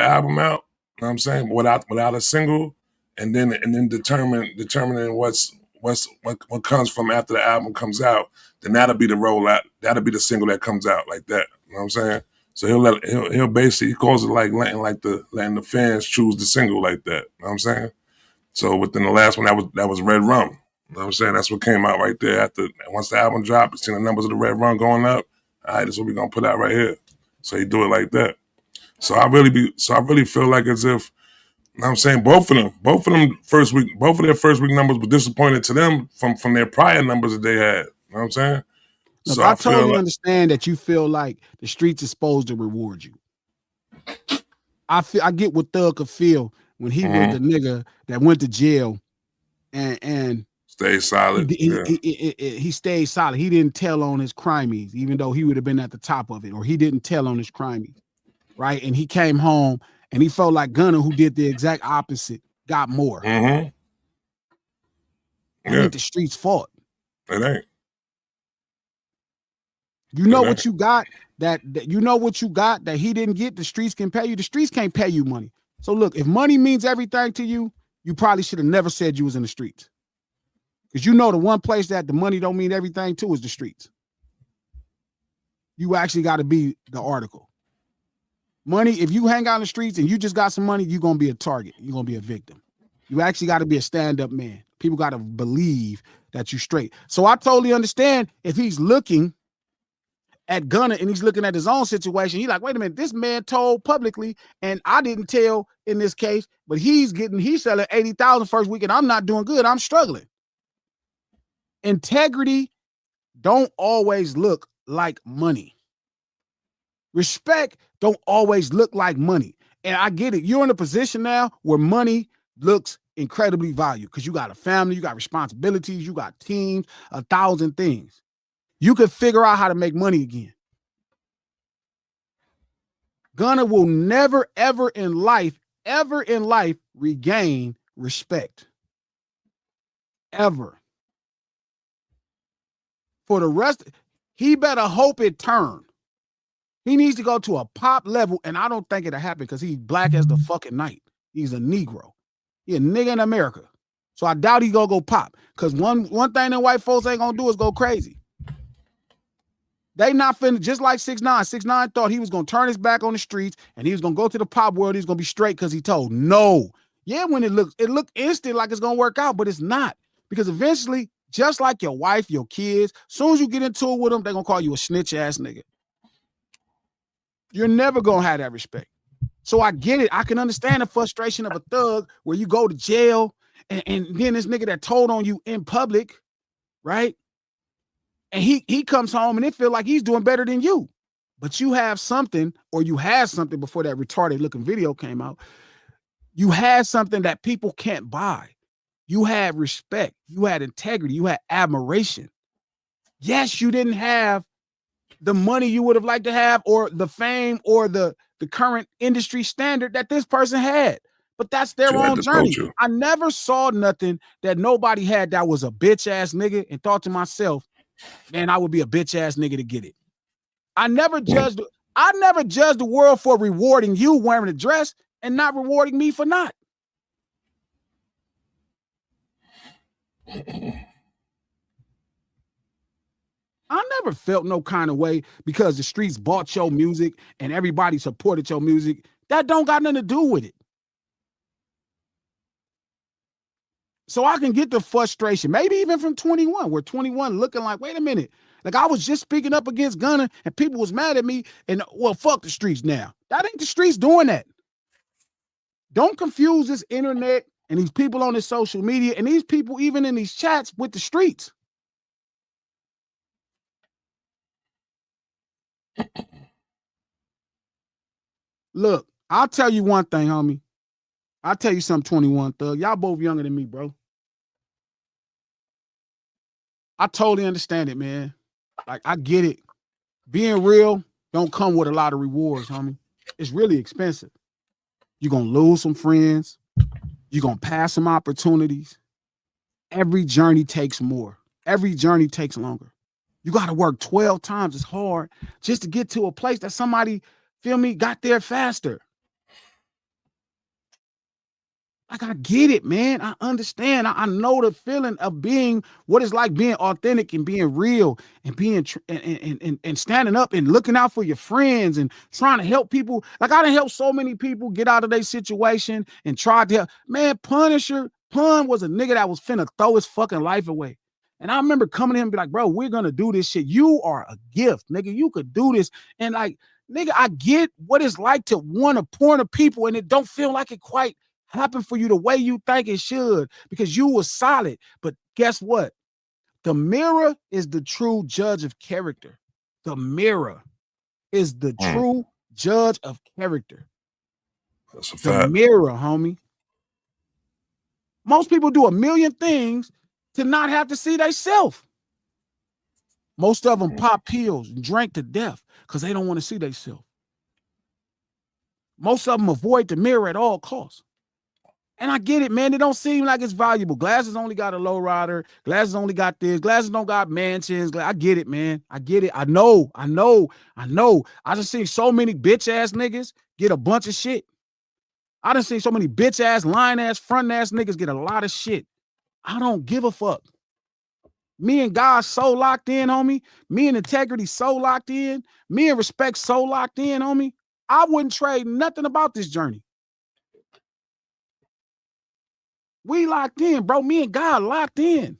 album out. You know what I'm saying, without a single, and then determining what comes from after the album comes out. Then that'll be the rollout. That'll be the single that comes out like that. You know what I'm saying? So he'll basically, he calls it like letting the fans choose the single like that. You know what I'm saying? So within the last one, that was Red Rum. You know what I'm saying? That's what came out right there once the album dropped. You seen the numbers of the Red Rum going up. All right, that's what we're gonna put out right here. So he do it like that. So I really feel like as if, you know what I'm saying, both of them both of their first week numbers were disappointed to them from their prior numbers that they had. You know what I'm saying? Look, so I totally understand that you feel like the streets is supposed to reward you. I get what Thug could feel when he was the nigga that went to jail and stayed solid. He stayed solid. He didn't tell on his crimies, even though he would have been at the top of it, or he didn't tell on his crimies, right? And he came home and he felt like Gunna, who did the exact opposite, got more. It ain't the streets' fault. It ain't. You know what you got that you know what you got that he didn't get. The streets can pay you. The streets can't pay you money. So look, if money means everything to you, you probably should have never said you was in the streets. Because you know the one place that the money don't mean everything to is the streets. You actually got to be the article. Money, if you hang out in the streets and you just got some money, you're going to be a target. You're going to be a victim. You actually got to be a stand-up man. People got to believe that you're straight. So I totally understand if he's looking at Gunna and he's looking at his own situation. He's like, wait a minute, this man told publicly, and I didn't tell in this case, but he's selling 80,000 first week, and I'm not doing good. I'm struggling. Integrity don't always look like money. Respect don't always look like money. And I get it. You're in a position now where money looks incredibly valuable because you got a family, you got responsibilities, you got teams, 1,000 things. You can figure out how to make money again. Gunna will never, ever in life regain respect. Ever. For the rest, he better hope it turn. He needs to go to a pop level, and I don't think it'll happen because he's black as the fucking night. He's a Negro. He a nigga in America. So I doubt he gonna go pop. Because one thing that white folks ain't gonna do is go crazy. They not finna, just like 6ix9ine. 6ix9ine thought he was gonna turn his back on the streets and he was gonna go to the pop world. He's gonna be straight because he told. No. Yeah, when it looked instant like it's gonna work out, but it's not. Because eventually, just like your wife, your kids, as soon as you get into it with them, they're gonna call you a snitch ass nigga. You're never gonna have that respect. So I get it. I can understand the frustration of a thug where you go to jail and then this nigga that told on you in public, right? And he comes home and it feel like he's doing better than you. But you have something, or you had something before that retarded looking video came out. You had something that people can't buy. You had respect. You had integrity. You had admiration. Yes, you didn't have the money you would have liked to have, or the fame, or the current industry standard that this person had. But that's their own journey. I never saw nothing that nobody had that was a bitch ass nigga and thought to myself, man, I would be a bitch ass nigga to get it. I never judged the world for rewarding you wearing a dress and not rewarding me for not. I never felt no kind of way because the streets bought your music and everybody supported your music. That don't got nothing to do with it. So I can get the frustration, maybe even from 21, where 21 looking like, wait a minute. Like I was just speaking up against Gunna and people was mad at me and, well, fuck the streets now. That ain't the streets doing that. Don't confuse this internet and these people on this social media and these people even in these chats with the streets. Look, I'll tell you one thing, homie. I'll tell you something, 21 Thug. Y'all both younger than me, bro. I totally understand it, man. Like, I get it. Being real don't come with a lot of rewards, homie. It's really expensive. You're going to lose some friends. You're going to pass some opportunities. Every journey takes more. Every journey takes longer. You got to work 12 times as hard just to get to a place that somebody, feel me, got there faster. Like, I get it, man. I understand. I know the feeling of being what it's like being authentic and being real and being and standing up and looking out for your friends and trying to help people. Like, I done helped so many people get out of their situation and tried to help. Man, Pun was a nigga that was finna throw his fucking life away. And I remember coming to him and be like, bro, we're gonna do this shit. You are a gift, nigga. You could do this. And like, nigga, I get what it's like to want to pour into people and it don't feel like it quite happen for you the way you think it should because you were solid. But guess what? The mirror is the true judge of character. The mirror is the true judge of character. That's a fact. The mirror, homie. Most people do a million things to not have to see themselves. Most of them pop pills and drink to death because they don't want to see themselves. Most of them avoid the mirror at all costs. And I get it, man. It don't seem like it's valuable. Glasses only got a low rider. Glasses only got this. Glasses don't got mansions. I get it, man. I get it. I know. I just seen so many bitch ass niggas get a bunch of shit. I done seen so many bitch ass, lying ass, front ass niggas get a lot of shit. I don't give a fuck. Me and God so locked in, homie. Me and integrity so locked in. Me and respect so locked in, homie. I wouldn't trade nothing about this journey. We locked in, bro. Me and God locked in.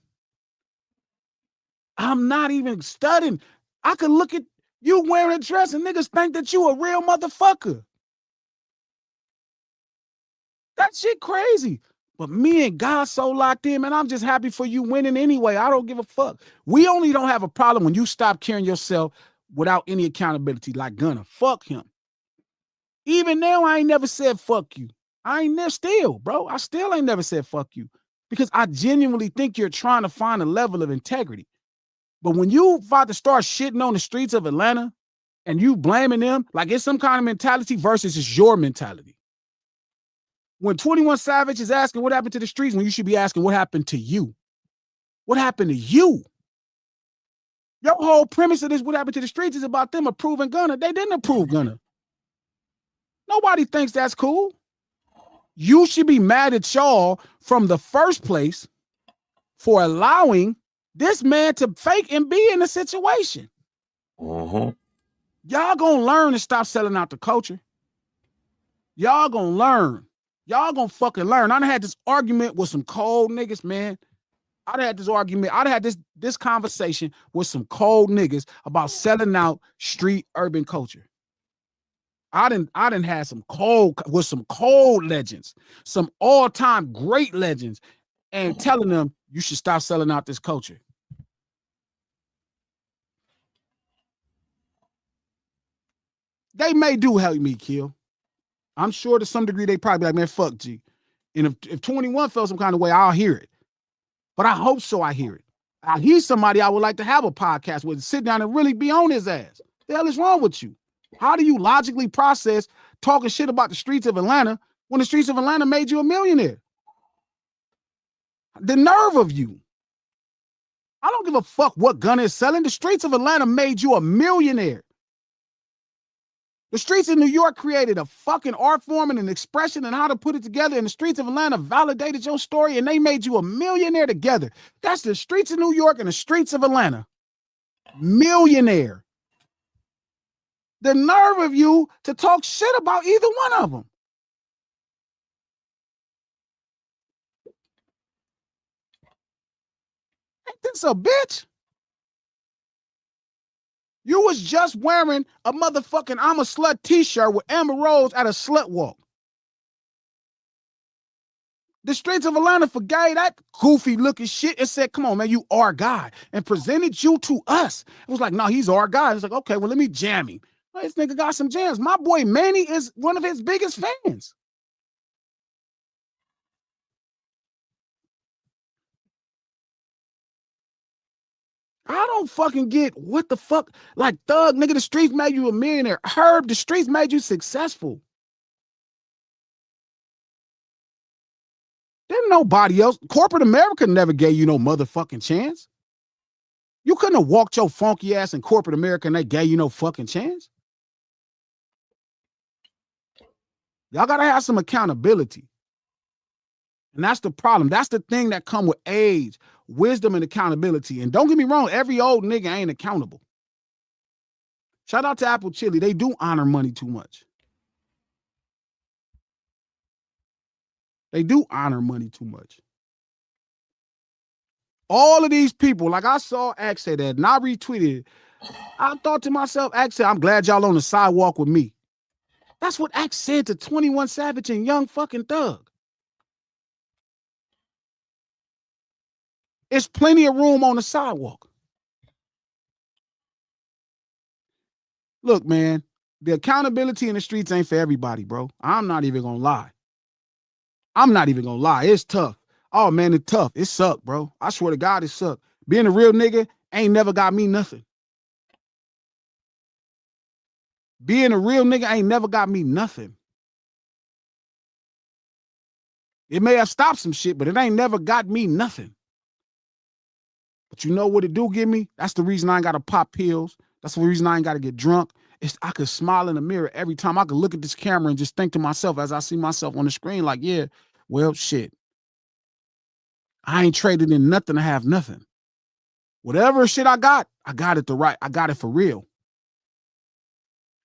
I'm not even studying. I could look at you wearing a dress and niggas think that you a real motherfucker. That shit crazy. But me and God so locked in, man, I'm just happy for you winning anyway. I don't give a fuck. We only don't have a problem when you stop carrying yourself without any accountability, like Gunna. Fuck him. Even now, I ain't never said fuck you. I ain't never still, bro. I still ain't never said fuck you because I genuinely think you're trying to find a level of integrity. But when you about to start shitting on the streets of Atlanta and you blaming them, like it's some kind of mentality versus it's your mentality. When 21 Savage is asking what happened to the streets, when you should be asking what happened to you. What happened to you? Your whole premise of this, what happened to the streets, is about them approving Gunna. They didn't approve Gunna. Nobody thinks that's cool. You should be mad at y'all from the first place for allowing this man to fake and be in a situation. Uh-huh. Y'all gonna learn to stop selling out the culture. Y'all gonna learn. Y'all gonna fucking learn. I done had this argument with some cold niggas, man. I done had this argument. I done had this conversation with some cold niggas about selling out street urban culture. I done had some cold with some cold legends, some all-time great legends, and telling them you should stop selling out this culture. They may do help me kill. I'm sure to some degree they probably be like, man, fuck G. And if 21 felt some kind of way, I'll hear it. But I hope so I hear it. He's somebody I would like to have a podcast with, sit down and really be on his ass. The hell is wrong with you? How do you logically process talking shit about the streets of Atlanta when the streets of Atlanta made you a millionaire? The nerve of you. I don't give a fuck what Gunna is selling. The streets of Atlanta made you a millionaire. The streets of New York created a fucking art form and an expression and how to put it together. And the streets of Atlanta validated your story and they made you a millionaire together. That's the streets of New York and the streets of Atlanta. Millionaire. The nerve of you to talk shit about either one of them. Ain't this a bitch? You was just wearing a motherfucking I'm a Slut t-shirt with Amber Rose at a slut walk. The streets of Atlanta forgave that goofy looking shit and said, come on, man, you our guy. And presented you to us. It was like, no, he's our guy. It's like, okay, well, let me jam him. Well, this nigga got some jams. My boy Manny is one of his biggest fans. I don't fucking get what the fuck. Like, Thug, nigga, the streets made you a millionaire. Herb, the streets made you successful. Didn't nobody else. Corporate America never gave you no motherfucking chance. You couldn't have walked your funky ass in corporate America and they gave you no fucking chance. Y'all gotta have some accountability. And that's the problem. That's the thing that come with age, wisdom, and accountability. And don't get me wrong, every old nigga ain't accountable. Shout out to Apple Chili. They do honor money too much. They do honor money too much. All of these people, like I saw Axe say that, and I retweeted it. I thought to myself, Axe said, I'm glad y'all on the sidewalk with me. That's what Axe said to 21 Savage and Young fucking Thug. It's plenty of room on the sidewalk. Look, man, the accountability in the streets ain't for everybody, bro. I'm not even gonna lie. It's tough. Oh, man, it's tough. It sucked, bro. I swear to God, it sucked. Being a real nigga ain't never got me nothing. Being a real nigga ain't never got me nothing. It may have stopped some shit, but it ain't never got me nothing. But you know what it do give me? That's the reason I ain't got to pop pills. That's the reason I ain't got to get drunk. I could smile in the mirror every time. I could look at this camera and just think to myself as I see myself on the screen like, yeah, well, shit. I ain't traded in nothing to have nothing. Whatever shit I got it I got it for real.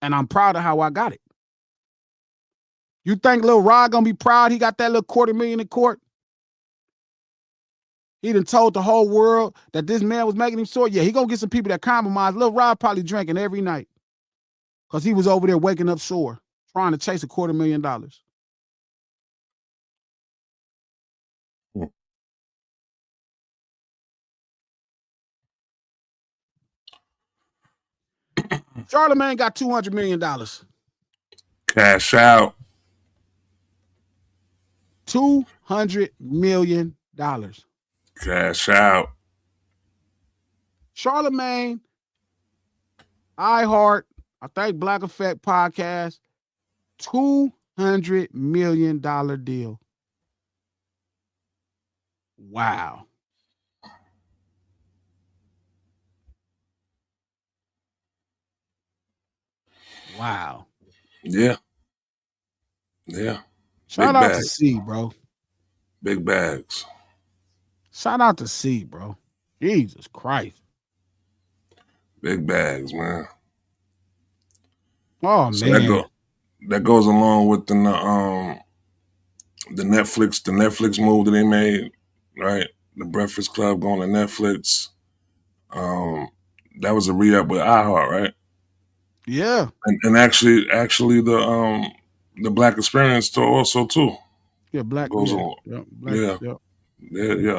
And I'm proud of how I got it. You think Lil Rod gonna be proud he got that little $250,000 in court? He done told the whole world that this man was making him sore. Yeah, he gonna get some people that compromise. Lil Rod probably drinking every night because he was over there waking up sore, trying to chase $250,000. Charlamagne got $200 million. Cash out. $200 million. Cash out. Charlamagne, iHeart, I think Black Effect Podcast, $200 million deal. Wow. Wow. Yeah. Yeah. Shout out to C, bro. Big bags. Shout out to C, bro. Jesus Christ. Big bags, man. Oh, so man. That goes along with the Netflix move that they made, right? The Breakfast Club going to Netflix. That was a re-up with iHeart, right? Yeah. And actually the Black Experience tour also too. Yeah, Black goes yeah, on. Yeah. Black, Yeah. yeah. Yeah.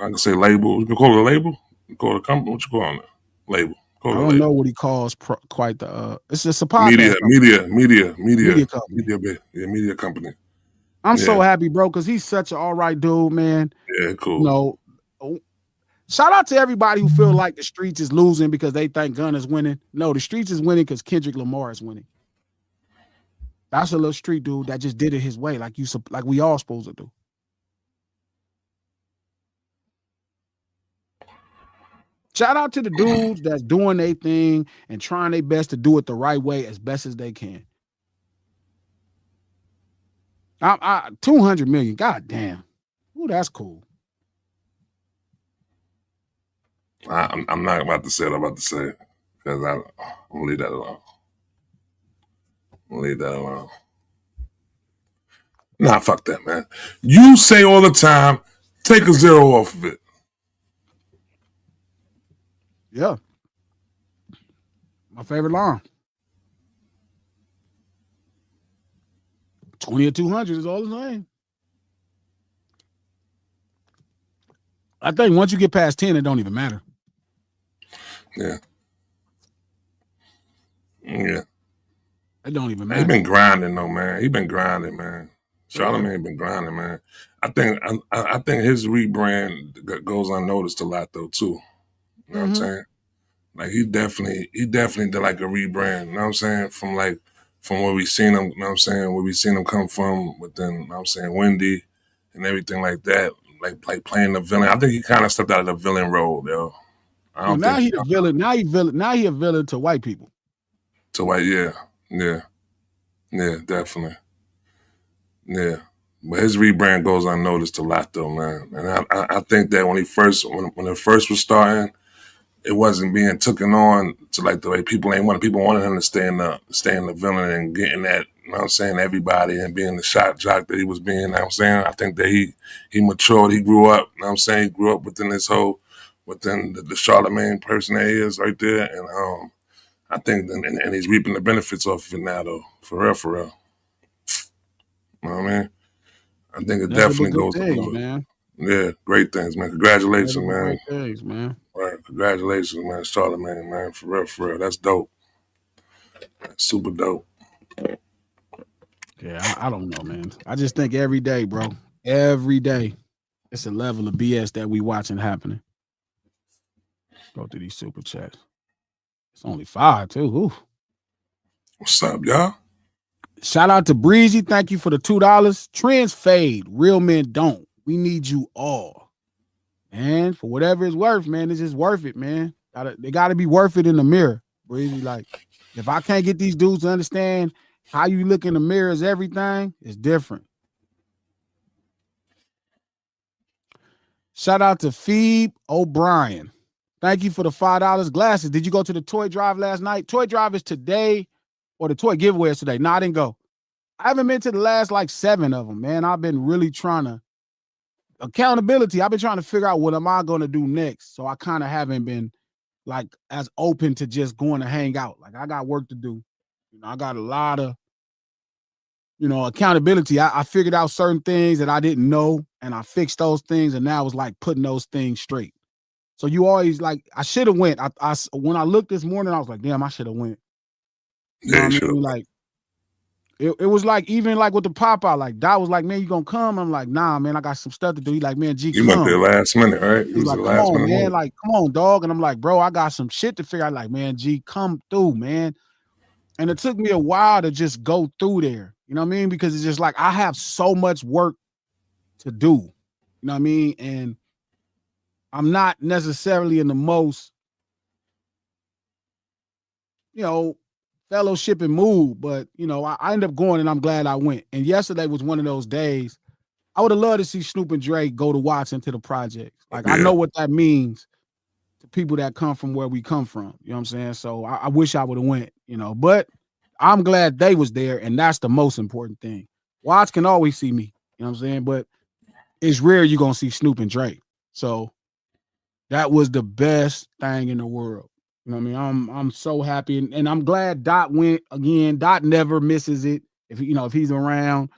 I can say label. You can call it a label. You call it a company. What you call it? Label. I don't know what he calls quite the. It's just a podcast. Media company. Media company. I'm so happy, bro, because he's such an all right dude, man. Yeah, cool. You know, shout out to everybody who feel like the streets is losing because they think Gunna's winning. No, the streets is winning because Kendrick Lamar is winning. That's a little street dude that just did it his way, like we all supposed to do. Shout out to the dudes that's doing their thing and trying their best to do it the right way as best as they can. 200 million, god damn. Ooh, that's cool. I'm not about to say what I'm about to say because I'm gonna leave that alone. Nah, fuck that, man. You say all the time, take a zero off of it. Yeah. My favorite line. 20 or 200 is all the same. I think once you get past 10, it don't even matter. Yeah. It don't even matter. He been grinding though, man. He been grinding, man. Charlamagne been grinding, man. I think his rebrand goes unnoticed a lot though too. You know what I'm saying? Like he definitely did like a rebrand. You know what I'm saying? From where we seen him. You know what I'm saying? Where we seen him come from within. You know what I'm saying? Wendy and everything like that. Like playing the villain. I think he kind of stepped out of the villain role, yo. Now he a villain. Now he a villain to white people. To white, yeah, definitely, yeah. But his rebrand goes unnoticed a lot, though, man. And I think that when it first was starting, it wasn't being taken on to like the way people wanted him to stay in the villain and getting that. You know what I'm saying? Everybody and being the shock jock that he was being. You know what I'm saying? I think that he matured. He grew up. You know what I'm saying? He grew up within the Charlamagne person that he is right there, and I think, and he's reaping the benefits off of it now, though. For real. You know what I mean? I think it definitely goes things, man. Yeah, great things, man. Congratulations, man. Great things, man. Right, congratulations, man. Charlamagne, man. For real. That's dope. That's super dope. Yeah, I don't know, man. I just think every day, bro. Every day, it's a level of BS that we watching happening. Go through these super chats. It's only 5 too. Ooh. What's up, y'all? Shout out to Breezy. Thank you for the $2. Trends fade. Real men don't. We need you all. And for whatever it's worth, man, it's just worth it, man. They gotta be worth it in the mirror. Breezy, like, if I can't get these dudes to understand how you look in the mirror is everything, it's different. Shout out to Phoebe O'Brien. Thank you for the $5 glasses. Did you go to the toy drive last night? Toy drive is today, or the toy giveaway is today. No, I didn't go. I haven't been to the last like 7 of them, man. I've been really trying to accountability. I've been trying to figure out what am I going to do next. So I kind of haven't been like as open to just going to hang out. Like I got work to do. I got a lot of accountability. I figured out certain things that I didn't know, and I fixed those things, and now it's like putting those things straight. So you always like, I should have went. I when I looked this morning, I was like, damn, I should have went. You know what I mean? Like it was like, even like with the pop out, like Dot was like, man, you gonna come? I'm like, nah, man, I got some stuff to do. He like, man, G, you went there last minute, right? He's like, come on, man, like, come on, dog. And I'm like, bro, I got some shit to figure out. Like, man, G, come through, man. And it took me a while to just go through there. You know what I mean? Because it's just like, I have so much work to do. You know what I mean? And I'm not necessarily in the most, fellowship and mood, but, I ended up going, and I'm glad I went. And yesterday was one of those days. I would have loved to see Snoop and Dre go to Watson to the projects. Like, I know what that means to people that come from where we come from. You know what I'm saying? So I wish I would have went, but I'm glad they was there, and that's the most important thing. Watts can always see me, you know what I'm saying? But it's rare you're going to see Snoop and Dre. So that was the best thing in the world. You know what I mean? I'm so happy, and I'm glad Dot went again. Dot never misses it if he's around.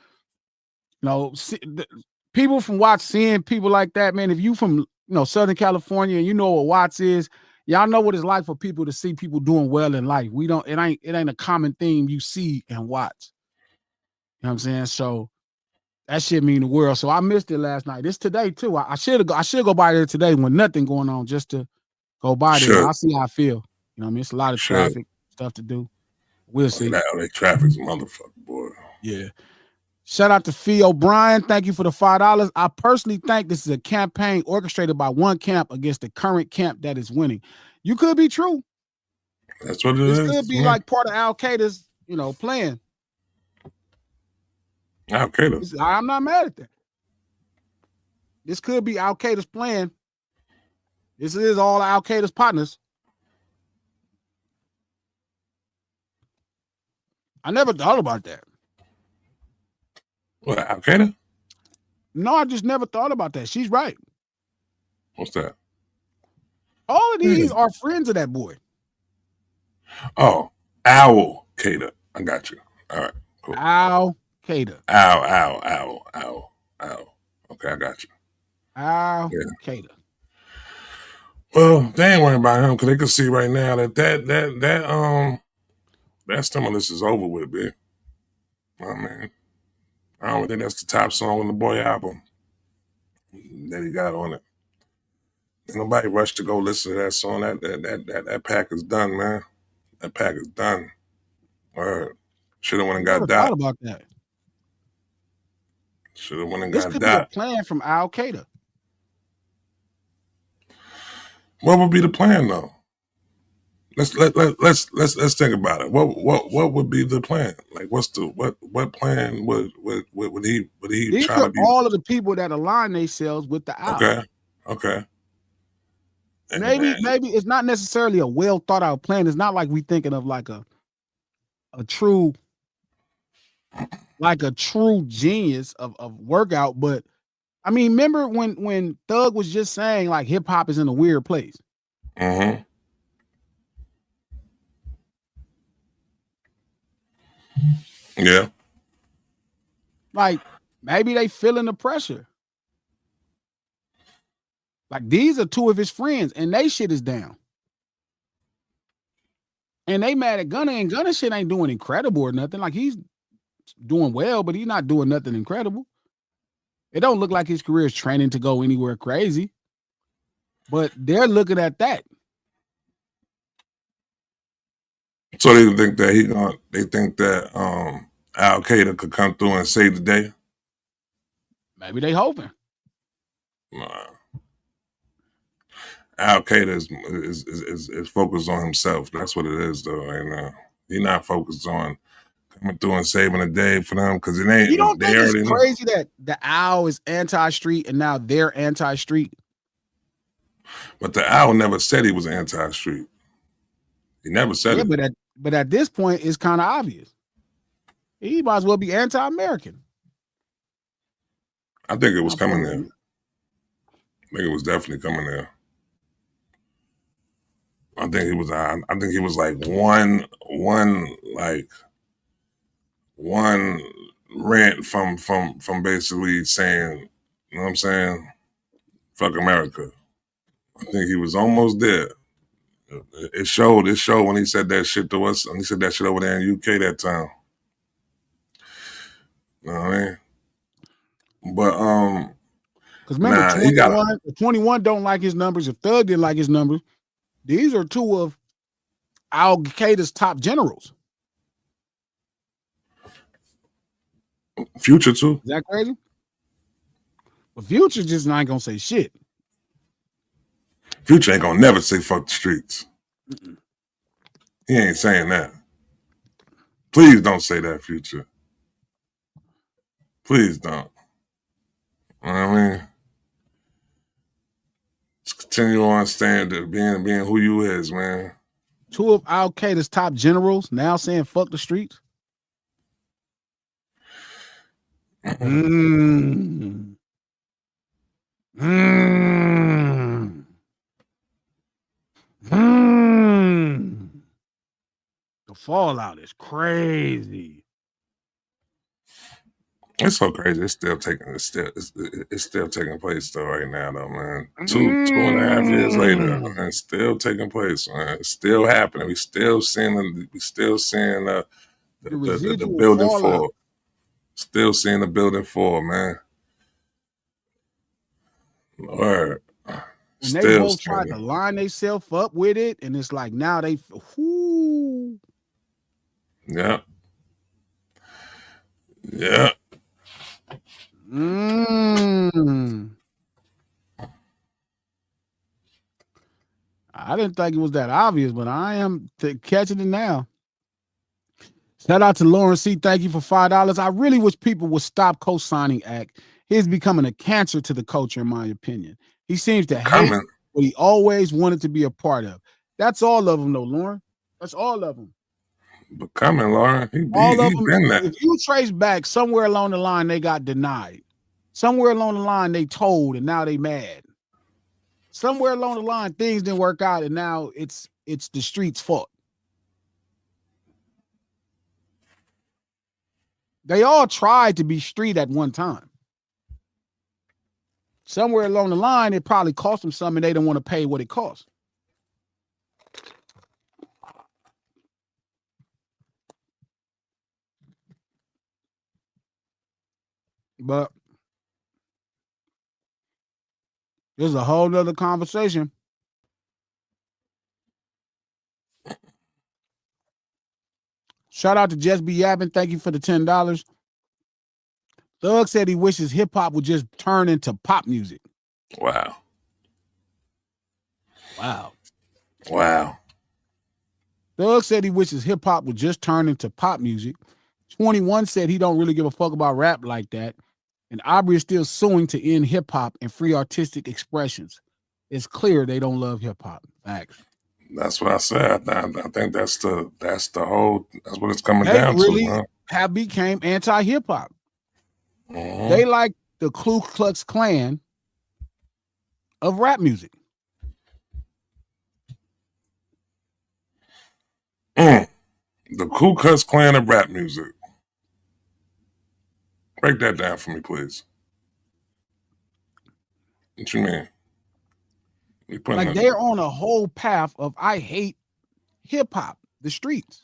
People from Watts seeing people like that, man. If you from Southern California and you know what Watts is, y'all know what it's like for people to see people doing well in life. It ain't a common theme you see in Watts. You know what I'm saying? So that shit mean the world. So I missed it last night. It's today too. I should go by there today when nothing going on, just to go by there. I'll see how I feel. You know what I mean? It's a lot of traffic stuff to do. We'll see. That traffic's a motherfucker, boy. Yeah. Shout out to Fee O'Brien. Thank you for the $5. I personally think this is a campaign orchestrated by one camp against the current camp that is winning. You could be true. That's what it is. This could be like part of Al Qaeda's, plan. Al Qaeda. I'm not mad at that. This could be Al Qaeda's plan. This is all Al Qaeda's partners. I never thought about that. What, Al Qaeda? No, I just never thought about that. She's right. What's that? All of these are friends of that boy. Oh, Al Qaeda. I got you. All right, cool. Al Qaeda. Al. Okay, I got you. Al Qaeda. Well, they ain't worrying about him because they can see right now that stimulus is over with, bitch. Oh man. I don't think that's the top song on the Boy album that he got on it. Ain't nobody rushed to go listen to that song. That pack is done, man. That pack is done. Should have went and got thought about that. Should have went and got that. This could be a plan from Al Qaeda. What would be the plan, though? Let's think about it. What would be the plan? Like, what plan would he These try to be? All of the people that align themselves with the Al. Okay. Maybe it's not necessarily a well thought out plan. It's not like we thinking of like a true genius of workout. But I mean, remember when Thug was just saying like hip hop is in a weird place. Mm-hmm. Yeah. Like maybe they feeling the pressure. Like these are two of his friends, and they shit is down. And they mad at Gunna, and Gunna shit ain't doing incredible or nothing. Like he's doing well, but he's not doing nothing incredible. It don't look like his career is training to go anywhere crazy. But they're looking at that. So they think that Al Qaeda could come through and save the day. Maybe they hoping. Nah. Al Qaeda is focused on himself. That's what it is, though. And he's not focused on coming through and saving the day for them because it ain't. You don't think it's crazy that the Al is anti-street and now they're anti-street? But the owl never said he was anti-street. He never said it. But at this point, it's kind of obvious. He might as well be anti-American. I think it was coming there. I think it was definitely coming there. I think he was like one rant from basically saying, you know what I'm saying, fuck America. I think he was almost there. It showed when he said that shit to us, and he said that shit over there in UK that time. You know what I mean? But because remember, 21 don't like his numbers. If Thug didn't like his numbers, these are two of Al Qaeda's top generals. Future too. Is that crazy? But Future just not gonna say shit. Future ain't gonna never say fuck the streets. Mm-mm. He ain't saying that. Please don't say that, Future. Please don't. You know what I mean? Just continue on staying there, being who you is, man. Two of Al Qaeda's top generals now saying fuck the streets. Mm. Mm. Mm. The fallout is crazy. It's so crazy. It's still taking place though right now though, man. 2.5 years later, and it's still taking place, man. It's still happening. We still seeing the building fall. Still seeing the building fall, man. Lord. And they both tried to line themselves up with it, and it's like now they whoo. Yeah. Yeah. I didn't think it was that obvious, but I am catching it now. Shout out to Lauren C. Thank you for $5. I really wish people would stop co-signing Act. He's becoming a cancer to the culture, in my opinion. He seems to hate what he always wanted to be a part of. That's all of them, though, Lauren. That's all of them. But coming, Lauren. All of them. If you trace back, somewhere along the line, they got denied. Somewhere along the line, they told, and now they mad. Somewhere along the line, things didn't work out, and now it's the streets' fault. They all tried to be street at one time. Somewhere along the line, it probably cost them something, and they don't want to pay what it costs. But this is a whole nother conversation. Shout out to Just Be Yapping. Thank you for the $10. Thug said he wishes hip hop would just turn into pop music. Wow. Wow. Wow. Thug said he wishes hip hop would just turn into pop music. 21 said he don't really give a fuck about rap like that. And Aubrey is still suing to end hip hop and free artistic expressions. It's clear they don't love hip hop. Facts. That's what I said. I think that's what it's coming down to. They really have became anti-hip hop. Mm-hmm. They like the Ku Klux Klan of rap music. The Ku Klux Klan of rap music. Break that down for me, please. What you mean? Like they're on a whole path of I hate hip hop, the streets.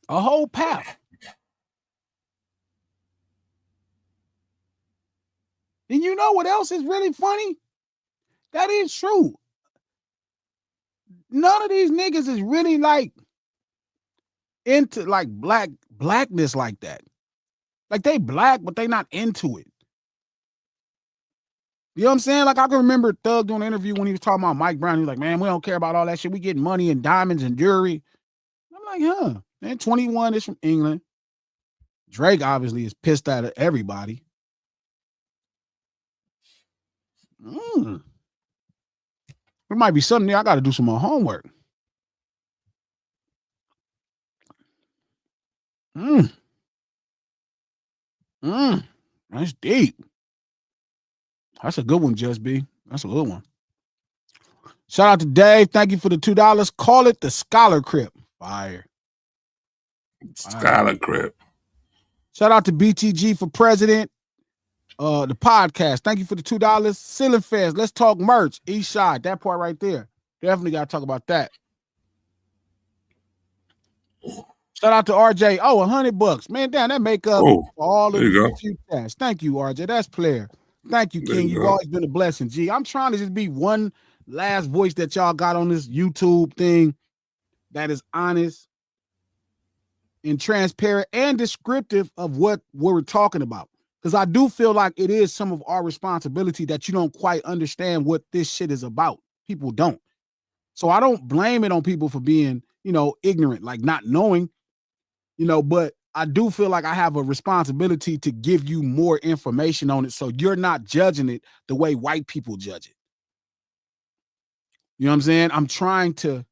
A whole path. And you know what else is really funny? That is true. None of these niggas is really like into like blackness like that. Like they black, but they not into it. You know what I'm saying? Like I can remember Thug doing an interview when he was talking about Mike Brown. He was like, man, we don't care about all that shit. We getting money and diamonds and jewelry. I'm like, huh. Man, 21 is from England. Drake obviously is pissed at everybody. There might be something there. I got to do some more homework. That's deep. That's a good one, Just B. That's a good one. Shout out to Dave. Thank you for the $2. Call it the Scholar Crip. Fire. Scholar Crip. Shout out to BTG for president. The podcast. Thank you for the $2. Ceiling Fest. Let's talk merch. East Side. That part right there. Definitely got to talk about that. Shout out to RJ. Oh, $100. Man, damn, that make up all of the few tasks. Thank you, RJ. That's player. Thank you, King. You've always been a blessing. G, I'm trying to just be one last voice that y'all got on this YouTube thing that is honest and transparent and descriptive of what we're talking about. Because I do feel like it is some of our responsibility that you don't quite understand what this shit is about. People don't. So I don't blame it on people for being, ignorant, like not knowing, but I do feel like I have a responsibility to give you more information on it so you're not judging it the way white people judge it. You know what I'm saying? I'm trying to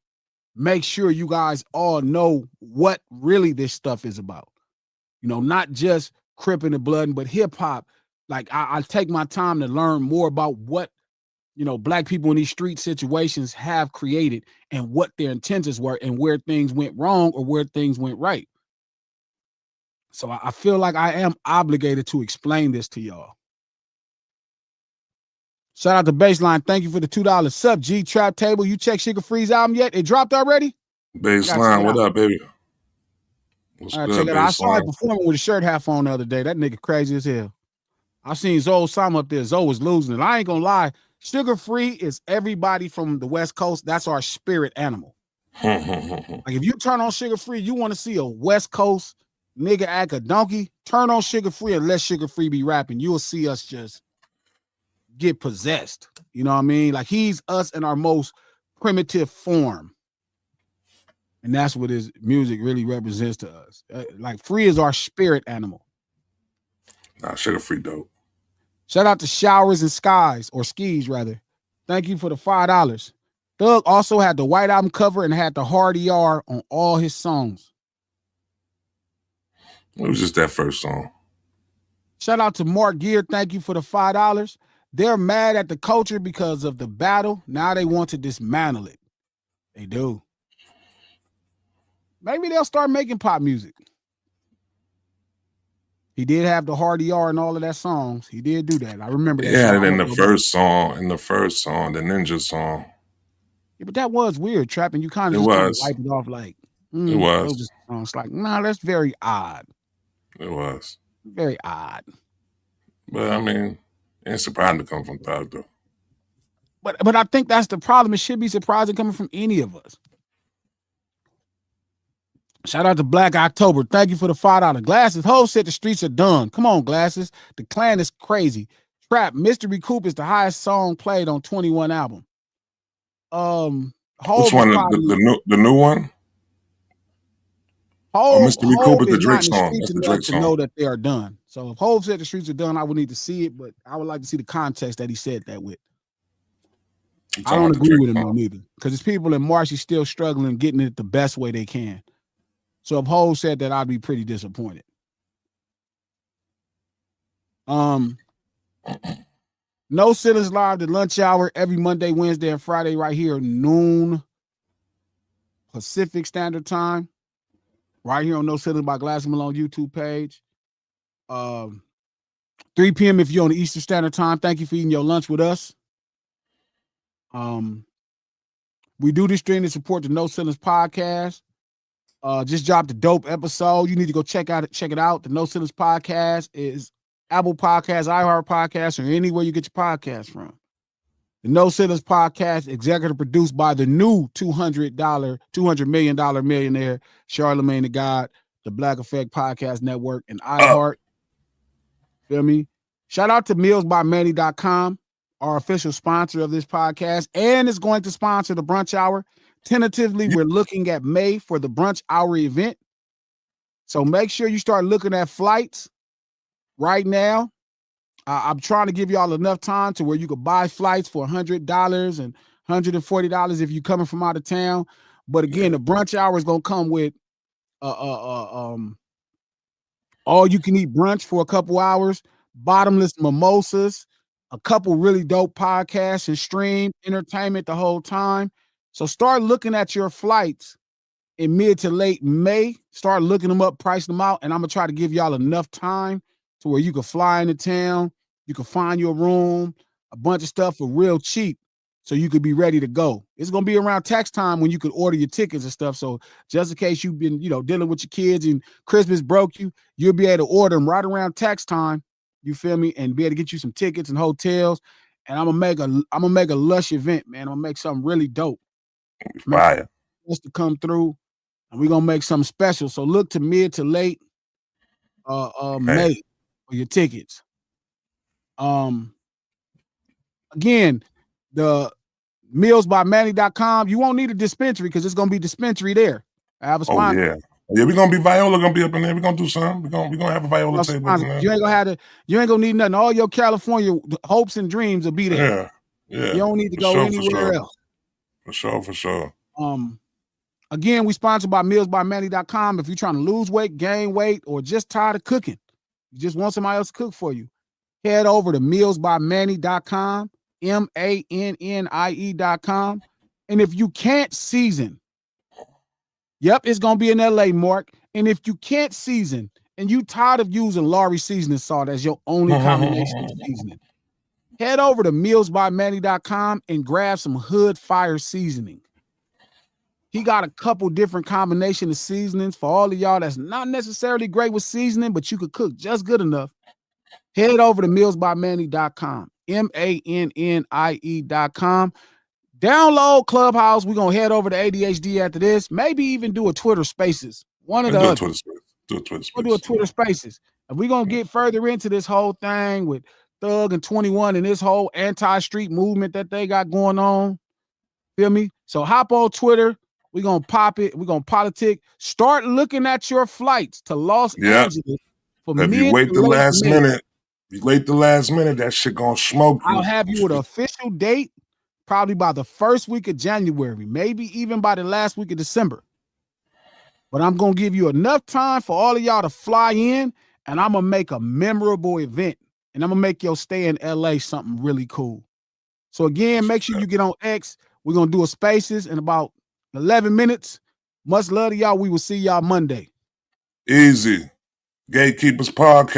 make sure you guys all know what really this stuff is about. Not just Crippin' and Blood, but hip hop. Like I take my time to learn more about what, black people in these street situations have created and what their intentions were and where things went wrong or where things went right. So I feel like I am obligated to explain this to y'all. Shout out to Baseline. Thank you for the $2. Sub G Trap Table. You check Sugar Free's album yet? It dropped already? Baseline, what up, baby? What's good, check it out. I saw him performing with a shirt half on the other day. That nigga crazy as hell. I seen Zoe Sam up there. Zoe was losing it. I ain't gonna lie. Sugar Free is everybody from the West Coast. That's our spirit animal. Like if you turn on Sugar Free, you want to see a West Coast nigga act a donkey, turn on Sugar Free and let Sugar Free be rapping. You'll see us just get possessed. You know what I mean? Like he's us in our most primitive form. And that's what his music really represents to us. Like Free is our spirit animal. Nah, Sugar Free dope. Shout out to Showers and Skies, or Skis rather. Thank you for the $5. Thug also had the White Album cover and had the hard ER on all his songs. It was just that first song. Shout out to Mark Gear. Thank you for the $5. They're mad at the culture because of the battle. Now they want to dismantle it. They do. Maybe they'll start making pop music. He did have the hard ER and all of that songs. He did do that. I remember that. Yeah, and in the first song, the Ninja song. Yeah, but that was weird, Trap, and you kind of just kind of wipe it off like, it was. Just, it's like, nah, that's very odd. It was. Very odd. But I mean, it's surprising to come from Thug, though. But I think that's the problem. It should be surprising coming from any of us. Shout out to Black October. Thank you for the $5. Glasses. Ho said the streets are done. Come on, Glasses. The clan is crazy. Trap. Mystery Coupe is the highest song played on 21 album. Which one? The new one? Mystery Coupe is the Drake song. That's the Drake song. To know that they are done. So if Hov said the streets are done, I would need to see it, but I would like to see the context that he said that with. I don't agree with him though, neither. Because it's people in Marcy still struggling, getting it the best way they can. So if Hov said that, I'd be pretty disappointed. No Ceilings Live the lunch hour every Monday, Wednesday, and Friday right here, noon Pacific Standard Time. Right here on No Ceilings by Glass Malone YouTube page. 3 p.m. if you're on the Eastern Standard Time. Thank you for eating your lunch with us. We do this stream to support the No Ceilings podcast. Just dropped a dope episode. You need to go check it out. The No Ceilings podcast is Apple Podcasts, iHeart Podcasts, or anywhere you get your podcast from. The No Ceilings podcast, executive produced by the new $200 million millionaire, Charlemagne the God, the Black Effect Podcast Network, and iHeart. Feel me? Shout out to millsbymanny.com, our official sponsor of this podcast, and is going to sponsor the brunch hour. Tentatively, we're looking at May for the brunch hour event. So make sure you start looking at flights right now. I'm trying to give y'all enough time to where you could buy flights for $100 and $140 if you're coming from out of town. But again, the brunch hour is gonna come with all you can eat brunch for a couple hours, bottomless mimosas, a couple really dope podcasts and stream entertainment the whole time. So start looking at your flights in mid to late May. Start looking them up, pricing them out, and I'm gonna try to give y'all enough time to where you can fly into town, you can find your room, a bunch of stuff for real cheap, so you could be ready to go. It's gonna be around tax time when you could order your tickets and stuff. So just in case you've been, dealing with your kids and Christmas broke you, you'll be able to order them right around tax time. You feel me? And be able to get you some tickets and hotels. And I'm gonna make a lush event, man. I'm gonna make something really dope. Fire. Us to come through, and we're gonna make something special. So look to mid to late May for your tickets. Again, the mealsbymanny.com, you won't need a dispensary because it's gonna be dispensary there. I have a sponsor. Oh yeah. Yeah, we're gonna be Viola gonna be up in there. We're gonna do something. We're gonna have a Viola table up in there. You ain't gonna need nothing. All your California hopes and dreams will be there. Yeah. You don't need to go anywhere else. For sure. Again, we sponsored by mealsbymanny.com. If you're trying to lose weight, gain weight, or just tired of cooking, you just want somebody else to cook for you, head over to mealsbymanny.com, MANNIE.com. And if you can't season, it's going to be in LA, Mark. And if you can't season and you tired of using Lawry seasoning salt as your only combination of seasoning, head over to mealsbymanny.com and grab some Hood Fire seasoning. He got a couple different combination of seasonings for all of y'all that's not necessarily great with seasoning, but you could cook just good enough. Head over to mealsbymanny.com, MANNIE.com. Download Clubhouse. We're going to head over to ADHD after this. Maybe even do a Twitter Spaces. One of the other. Do a Twitter Spaces. We'll do a Twitter Spaces. And we're going to get further into this whole thing with Thug and 21 and this whole anti-street movement that they got going on. Feel me? So hop on Twitter. We're going to pop it. We're going to politic. Start looking at your flights to Los Angeles. If you wait the last minute, that shit going to smoke you. I'll have you with an official date probably by the first week of January, maybe even by the last week of December. But I'm going to give you enough time for all of y'all to fly in, and I'm going to make a memorable event, and I'm going to make your stay in LA something really cool. So again, make sure you get on X. We're going to do a Spaces in about 11 minutes. Much love to y'all. We will see y'all Monday. Easy. Gatekeepers Podcast.